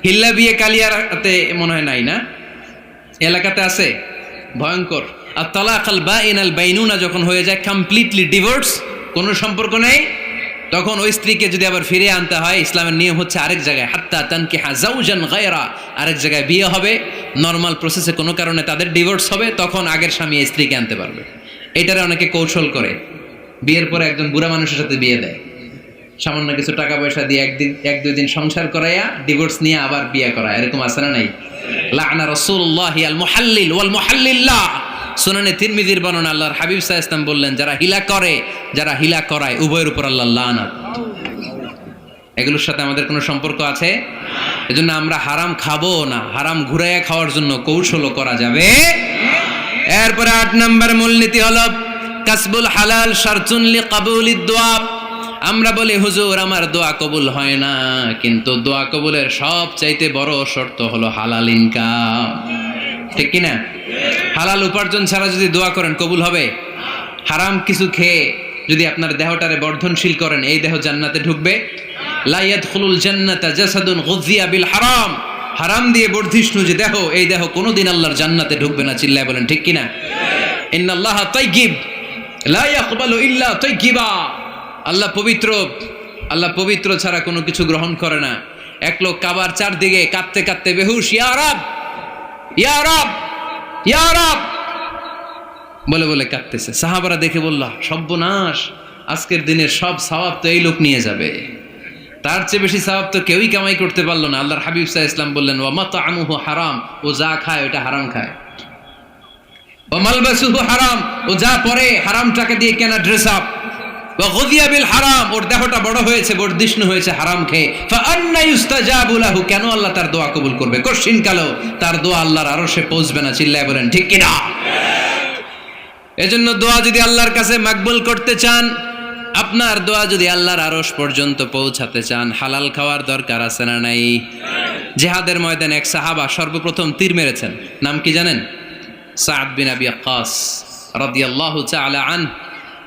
হিল্লা বিয়ে কালিয়াতে মনে হয় নাই না? এলাকাতে আছে, ভয়ঙ্কর। আর তালাক আল বাইন আল বাইনুনা যখন হয়ে যায়, কমপ্লিটলি ডিভোর্স, কোনো সম্পর্ক নেই, তখন ওই স্ত্রীকে যদি আবার ফিরে আনতে হয়, ইসলামের নিয়ম হচ্ছে আরেক জায়গায়, হাত্তা তানকিহা যাওজান গায়রা, আরেক জায়গায় বিয়ে হবে, নর্মাল প্রসেসে কোনো কারণে তাদের ডিভোর্স হবে, তখন আগের স্বামী এই স্ত্রীকে আনতে পারবে। এটারে অনেকে কৌশল করে, বিয়ের পরে একজন বুড়া মানুষের সাথে বিয়ে দেয়, সামান্য কিছু টাকা পয়সা দিয়ে এক দুই দিন সংসার করাইয়া ডিভোর্স নিয়ে আবার বিয়ে করায়। এরকম আছে না নাই? লাআনা রাসূলুল্লাহি আল মুহাল্লিল ওয়াল মুহাল্লিল্লাহ। সুনানে তিরমিজির বর্ণনা, আল্লাহর হাবিব সাল্লাল্লাহু আলাইহি ওয়াসাল্লাম বললেন, যারা হিলা করে, যারা হিলা করায়, উভয়ের উপর আল্লাহর লানাত। এগুলোর সাথে আমাদের কোনো সম্পর্ক আছে? এজন্য আমরা হারাম খাবো না, হারাম ঘুরাইয়া খাওয়ার জন্য কৌশলও করা যাবে। এরপরে ৮ নম্বর মূলনীতি হলো কাসবুল হালাল শারতুন লিকাবুলিদ দুআ। আমরা বলি, হুজুর আমার দোয়া কবুল হয় না, কিন্তু দোয়া কবুলের সবচাইতে বড় শর্ত হলো হালাল ইনকাম। ঠিক কি না? হালাল উপার্জন ছাড়া যদি দোয়া করেন কবুল হবে? হারাম কিছু খেয়ে যদি আপনার দেহটারে বর্ধনশীল করেন, এই দেহ জান্নাতে ঢুকবে? লা ইয়াদখুলুল জান্নাতা জাসাদুন গুযিয়া বিল হারাম। হারাম দিয়ে বর্ধিষ্ণু যে দেহ, এই দেহ কোনোদিন আল্লাহর জান্নাতে ঢুকবে না। চিল্লায় বলেন ঠিক কি না? ইন্নাল্লাহা তাইয়্যিব লা ইয়াকবালু ইল্লা তাইয়্যিবা। আল্লাহ পবিত্র, আল্লাহ পবিত্র ছাড়া কোনো কিছু গ্রহণ করে না। এক লোক কাবার চারদিকে কাঁদতে কাঁদতে বেহুশ, ইয়া রাব ইয়া রাব ইয়া রাব বলে বলে কাঁদতেছে। সাহাবারা দেখে বলল, সর্বনাশ, আজকের দিনের সব সওয়াব তো এই লোক নিয়ে যাবে, তার চেয়ে বেশি সওয়াব তো কেউই কামাই করতে পারলো না। আল্লাহর হাবিব সাল্লাল্লাহু আলাইহি ওয়াসাল্লাম বললেন, ওয়া মাতআমুহু হারাম, ও যা খায় ওটা হারাম খায়। ওয়া মালবাসুহু হারাম, ও যা পরে হারাম টাকা দিয়ে কেনা ড্রেস আপ। ওয়া গুযিয়া বিল হারাম, ওর দেহটা বড় হয়েছে, বর্ধিষ্ণু হয়েছে হারাম খেয়ে। ফাআন্না ইউস্তাজাবু লাহু, কেন আল্লাহ তার দোয়া কবুল করবে? কঠিন কালো তার দোয়া আল্লাহর আরশে পৌঁছবে না। চিল্লায় বলেন ঠিক কি না? এজন্য দোয়া যদি আল্লাহর কাছে মাকবুল করতে চান, আপনার দোয়া যদি আল্লাহর আরশ পর্যন্ত পৌঁছাতে চান, হালাল খাওয়ার দরকার আছে না নাই? জিহাদের ময়দানে এক সাহাবা সর্বপ্রথম তীর মেরেছেন, নাম কি জানেন? সাদ বিন আবি ওয়াক্কাস রাদিয়াল্লাহু তাআলা আনহু।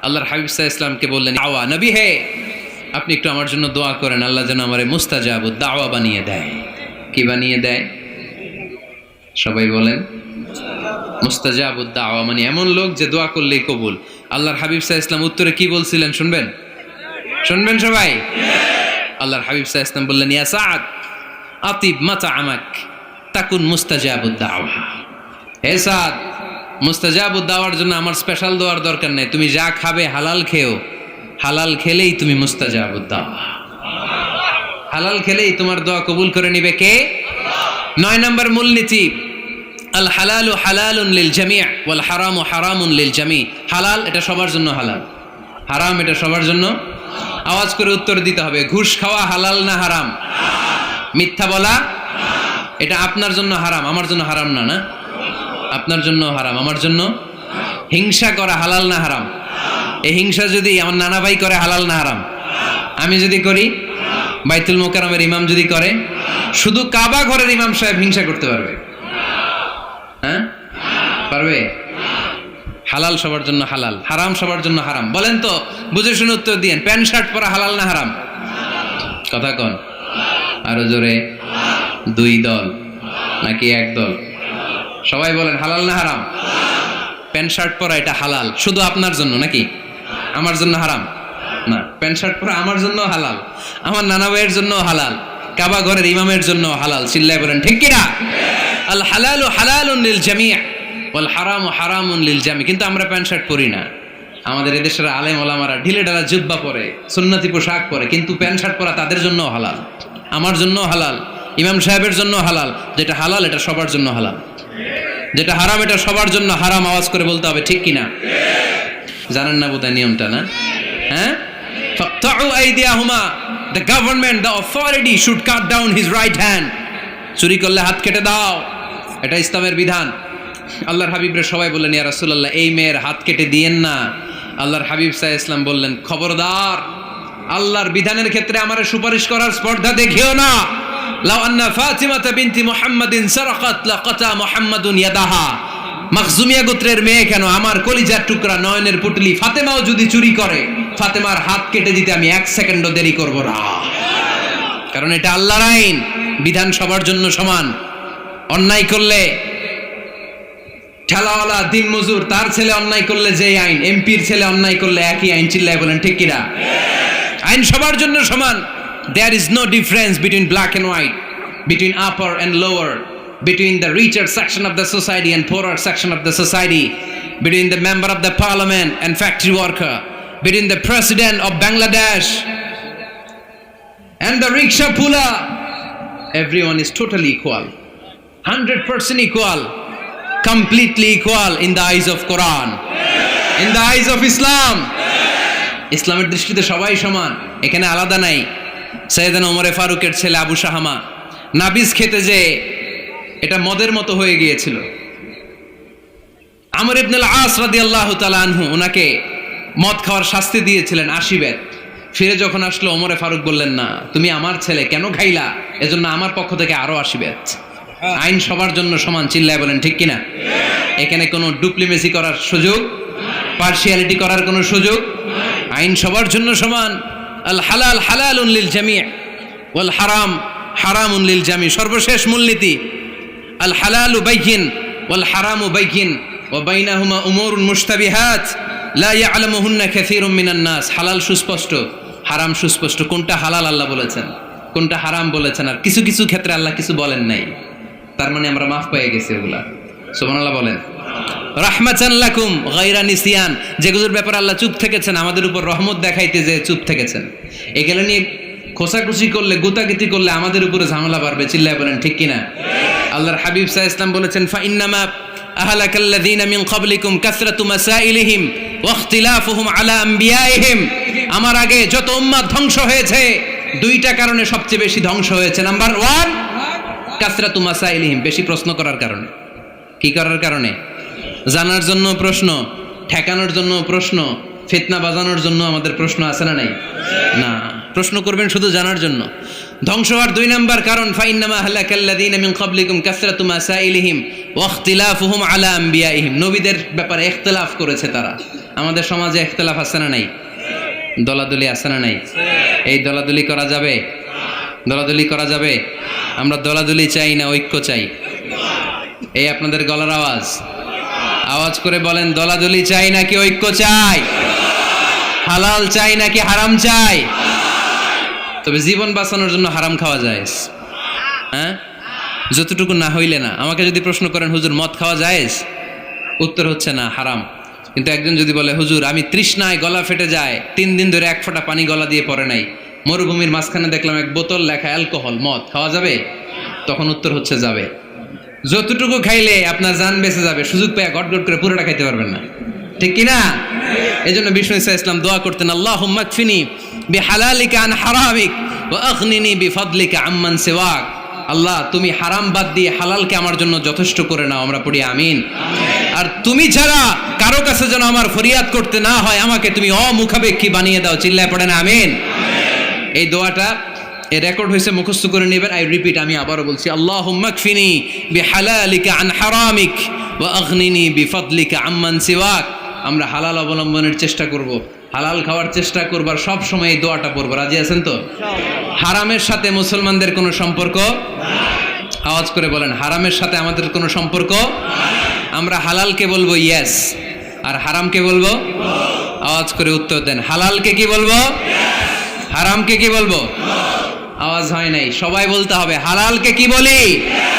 আল্লাহর হাবিব সাল্লাল্লাহু আলাইহি ওয়াসাল্লামকে বললেন, আওয়া নবী হে, আপনি একটু আমার জন্য দোয়া করেন, আল্লাহ যেন আমারে মুস্তাজাবুদ দাওয়া বানিয়ে দেয়। কি বানিয়ে দেয়? সবাই বলেন, মুস্তাজাবুদ দাওয়া মানে এমন লোক যে দোয়া করলেই কবুল। আল্লাহর হাবিব সাল্লাল্লাহু আলাইহি ওয়াসাল্লাম উত্তরে কি বলছিলেন শুনবেন? শুনবেন সবাই? আল্লাহর হাবিব সাল্লাল্লাহু আলাইহি ওয়াসাল্লাম বললেন, ইয়া সাদ আতিব মাতআমাক তাকুন মুস্তাজাবুদ দাওয়া। হে সাদ, মুস্তাজাবুদ দাওয়ার জন্য আমার স্পেশাল দোয়ার দরকার নেই, তুমি যা খাবে হালাল খেও, হালাল খেলেই তুমি মুস্তাজাবুদ দাওয়া। হালাল খেলেই তোমার দোয়া কবুল করে নিবে কে? ৯ নম্বর মূলনীতি, আল হালালু হালালুন লিল জামি' ওয়াল হারামু হারামুন লিল জামি'। হালাল এটা সবার জন্য হালাল, হারাম এটা সবার জন্য। আওয়াজ করে উত্তর দিতে হবে, ঘুষ খাওয়া হালাল না হারাম? মিথ্যা বলা এটা আপনার জন্য হারাম, আমার জন্য হারাম না? না, আপনার জন্য হারাম, আমার জন্য। হিংসা করা হালাল না হারাম? এই হিংসা যদি আমার নানা ভাই করে হালাল না হারাম? আমি যদি করি, বাইতুল মোকাররমের ইমাম যদি করে, শুধু কাবা ঘরের ইমাম সাহেব হিংসা করতে পারবে? হ্যাঁ, পারবে? হালাল সবার জন্য হালাল, হারাম সবার জন্য হারাম। বলেন তো, বুঝে শুনে উত্তর দিয়েন, প্যান্ট শার্ট পরা হালাল না হারাম? কথা কন আরো জোরে। দুই দল নাকি এক দল? সবাই বলেন হালাল না হারাম? প্যান্ট শার্ট পরা এটা হালাল শুধু আপনার জন্য, নাকি আমার জন্য হারাম? না, প্যান্ট শার্ট পরা আমার জন্য হালাল, আমার নানা ভাইয়ের জন্য হালাল, কাবা ঘরের ইমামের জন্য হালাল। চিল্লায় বলেন ঠিক কিনা? আল হালালু হালালুন লিল জামি' ওয়াল হারামু হারামুন লিল জামি'। কিন্তু আমরা প্যান্ট শার্ট পরি না। আমাদের এদেশের আলেম ওলামারা ঢিলে ঢালা জুব্বা পরে, সুন্নতি পোশাক পরে, কিন্তু প্যান্ট শার্ট পরা তাদের জন্য হালাল, আমার জন্য হালাল, ইমাম সাহেবের জন্য হালাল। যেটা হালাল এটা সবার জন্য হালাল, যেটা হারাম এটা সবার জন্য হারাম। আওয়াজ করে বলতে হবে ঠিক কিনা? জানেন না বোধহয় নিয়মটা, না? হ্যাঁ, ফাকতাউ আইদিয়াহুমা, the government, the authority should cut down his right hand. চুরি করলে হাত কেটে দাও, এটা ইসলামের বিধান। আল্লাহর হাবিবরে সবাই বললেন, ইয়া রাসূলুল্লাহ, এই মেয়ের হাত কেটে দিয়েন না। আল্লাহর হাবিব সাল্লাল্লাহু আলাইহি ওয়াসাল্লাম বললেন, খবরদার, আল্লাহর বিধানের ক্ষেত্রে আমারে সুপারিশ করার স্পর্ধা দেখিও না। লাউ আন্না ফাতিমাতা বিনতি মুহাম্মাদিন সারাকাত লাকাতা মুহাম্মাদুন ইয়াদাহা। মাখজুমিয়া গোত্রের মেয়ে কেন, আমার কলিজার টুকরা নয়নের পুটলি ফাতেমাও যদি চুরি করে, ফাতেমার হাত কেটে দিতে আমি এক সেকেন্ডও দেরি করব না। কারণ এটা আল্লাহর আইন, বিধান সবার জন্য সমান। অন্যায় করলে ঠেলাওয়ালা দিন মজুর তার ছেলে অন্যায় করলে যে আইন, এমপির ছেলে অন্যায় করলে একই আইন। চিল্লায় বলেন ঠিক কিনা? আইন সবার জন্য সমান। There is no difference between black and white, between upper and lower, between the richer section of the society and poorer section of the society, between the member of the parliament and factory worker, between the president of Bangladesh and the rickshaw puller. Everyone is totally equal, 100% equal, completely equal in the eyes of Quran, in the eyes of Islam. ইসলামের দৃষ্টিতে সবাই সমান, এখানে আলাদা নাই। সাইয়েদনা ওমরে ফারুকের ছেলে আবু শাহামা নাবিজ খেতে যে এটা মদের মতো হয়ে গিয়েছিল। আমর ইবনুল আস রাদিয়াল্লাহু তাআলা আনহু ওনাকে মদ খাওয়ার শাস্তি দিয়েছিলেন 80 বেত। ফিরে যখন আসলো, ওমরে ফারুক বললেন, না, তুমি আমার ছেলে কেন খাইলা, এজন্য আমার পক্ষ থেকে আরো 80 বেত। আইন সবার জন্য সমান। চিল্লায় বলেন ঠিক কিনা? এখানে কোনো ডুপ্লিমেসি করার সুযোগ, পার্সিয়ালিটি করার কোনো সুযোগ? আইন সবার জন্য সমান। আল হালাল হালালুন লিল জামি' ওয়াল হারাম হারামুন লিল জামি'। সর্বশেষ মূলনীতি, আল হালালু বাইয়িন ওয়াল হারামু বাইয়িন ওয়া বাইনাহুমা উমুরুন মুশতাবিহাত লা ইয়ালামুহুন্না কাসীরুম মিনান নাস। হালাল সুস্পষ্ট, হারাম সুস্পষ্ট। কোনটা হালাল আল্লাহ বলেছেন, কোনটা হারাম বলেছেন, আর কিছু কিছু ক্ষেত্রে আল্লাহ কিছু বলেন নাই। তার মানে আমরা মাফ পেয়ে গেছি ওগুলা। সুবহানাল্লাহ বলেন। রাহমাতান লাকুম গায়রা নিসিয়ান, যেগুলোর ব্যাপারে আল্লাহ চুপ থেকেছেন, আমাদের উপর রহমত দেখাইতে যে চুপ থেকেছেন। এগুলো নিয়ে খোসাখুশি করলে, গুতাগুতি করলে আমাদের উপরে ঝামেলা বাড়বে। চিল্লায় বলেন ঠিক কিনা? আল্লাহর হাবিব সাল্লাল্লাহু আলাইহি ওয়াসাল্লাম বলেছেন, ফাইন্নামা আহলাকাল্লাযীনা মিন ক্বাবলিকুম কাসরাতু মাসাইলিহিম ওয়া ইখতিলাফুহুম আলা আমবিয়াইহিম। আমার আগে যত উম্মাত ধ্বংস হয়েছে, দুইটা কারণে সবচেয়ে বেশি ধ্বংস হয়েছে। নাম্বার 1, কাসরাতু মাসাইলিহিম, বেশি প্রশ্ন করার কারণে। কি করার কারণে? জানার জন্য প্রশ্ন, ঠেকানোর জন্য প্রশ্ন, ফিতনা বাজানোর জন্য আমাদের প্রশ্ন আছে না নাই? না, প্রশ্ন করবেন শুধু জানার জন্য। ধ্বংস হওয়ার 2 নাম্বার কারণ, ফাইন্নামা আহলাকাল্লাযীনা মিন ক্বাবলিকুম কাসরাতু মাসাইলিহিম ওয়া ইখতিলাফুহুম আলা আমবিয়াইহিম। নবীদের ব্যাপারে ইখতিলাফ করেছে তারা। আমাদের সমাজে ইখতিলাফ আছে না নাই? দলাদলি আছে না নাই? এই দলাদলি করা যাবে? দলাদলি করা যাবে? আমরা দলাদলি চাই না ঐক্য চাই? এই আপনাদের গলার আওয়াজ, আওয়াজ করে বলেন, দলাদলি চাই নাকি ঐক্য চাই? হালাল চাই নাকি হারাম চাই? তবে জীবন বাঁচানোর জন্য হারাম খাওয়া যায়, হ্যাঁ, যতটুকু না হইলে না। আমাকে যদি প্রশ্ন করেন, হুজুর মদ খাওয়া যায়? উত্তর হচ্ছে না, হারাম। কিন্তু একজন যদি বলে, হুজুর আমি তৃষ্ণায় গলা ফেটে যায়, 3 দিন ধরে 1 ফোঁটা পানি গলা দিয়ে পড়ে নাই, মরুভূমির মাঝখানে দেখলাম 1 বোতল লেখা অ্যালকোহল, মদ, খাওয়া যাবে? তখন উত্তর হচ্ছে যাবে। যতটুকু খাইলে আপনার জান বেঁচে যাবে, সুযোগ পেয়ে গট গট করে পুরোটা খাইতে পারবেন না, ঠিক কিনা? এই জন্য বিষ্ণু ইসলাম দোয়া করতেন, আল্লাহুম্মা কফিনি বিহালালিকা আন হারামিক ওয়া আগনিনি বিফাদলিকা আম্মান সিওয়াক। আল্লাহ, তুমি হারাম বাদ দিয়ে হালালকে আমার জন্য যথেষ্ট করে নাও। আমরা পড়ি আমিন। আর তুমি ছাড়া কারো কাছে যেন আমার ফরিয়াদ করতে না হয়, আমাকে তুমি অমুখাপেক্ষী বানিয়ে দাও। চিল্লায় পড়েন আমিন। এই দোয়াটা এ রেকর্ড হয়েছে, মুখস্থ করে নেবেন। আই রিপিট, আমি আবারও বলছি, আল্লাহুম্মা কফিনি বিহালালিকা আন হারামিক ওয়া আগনিনি বিফাদলিকা আম্মান সিওয়াক। আমরা হালাল অবলম্বনের চেষ্টা করব, হালাল খাওয়ার চেষ্টা করব, আর সব সময় এই দোয়াটা পড়ব। রাজি আছেন তো? হারামের সাথে মুসলমানদের কোনো সম্পর্ক? আওয়াজ করে বলেন, হারামের সাথে আমাদের কোনো সম্পর্ক? আমরা হালালকে বলবো ইয়েস, আর হারামকে বলবো? আওয়াজ করে উত্তর দেন। হালালকে কি বলবো? হারামকে কি বলবো? আওয়াজ হয় নাই, সবাই বলতে হবে। হালালকে কি বলি?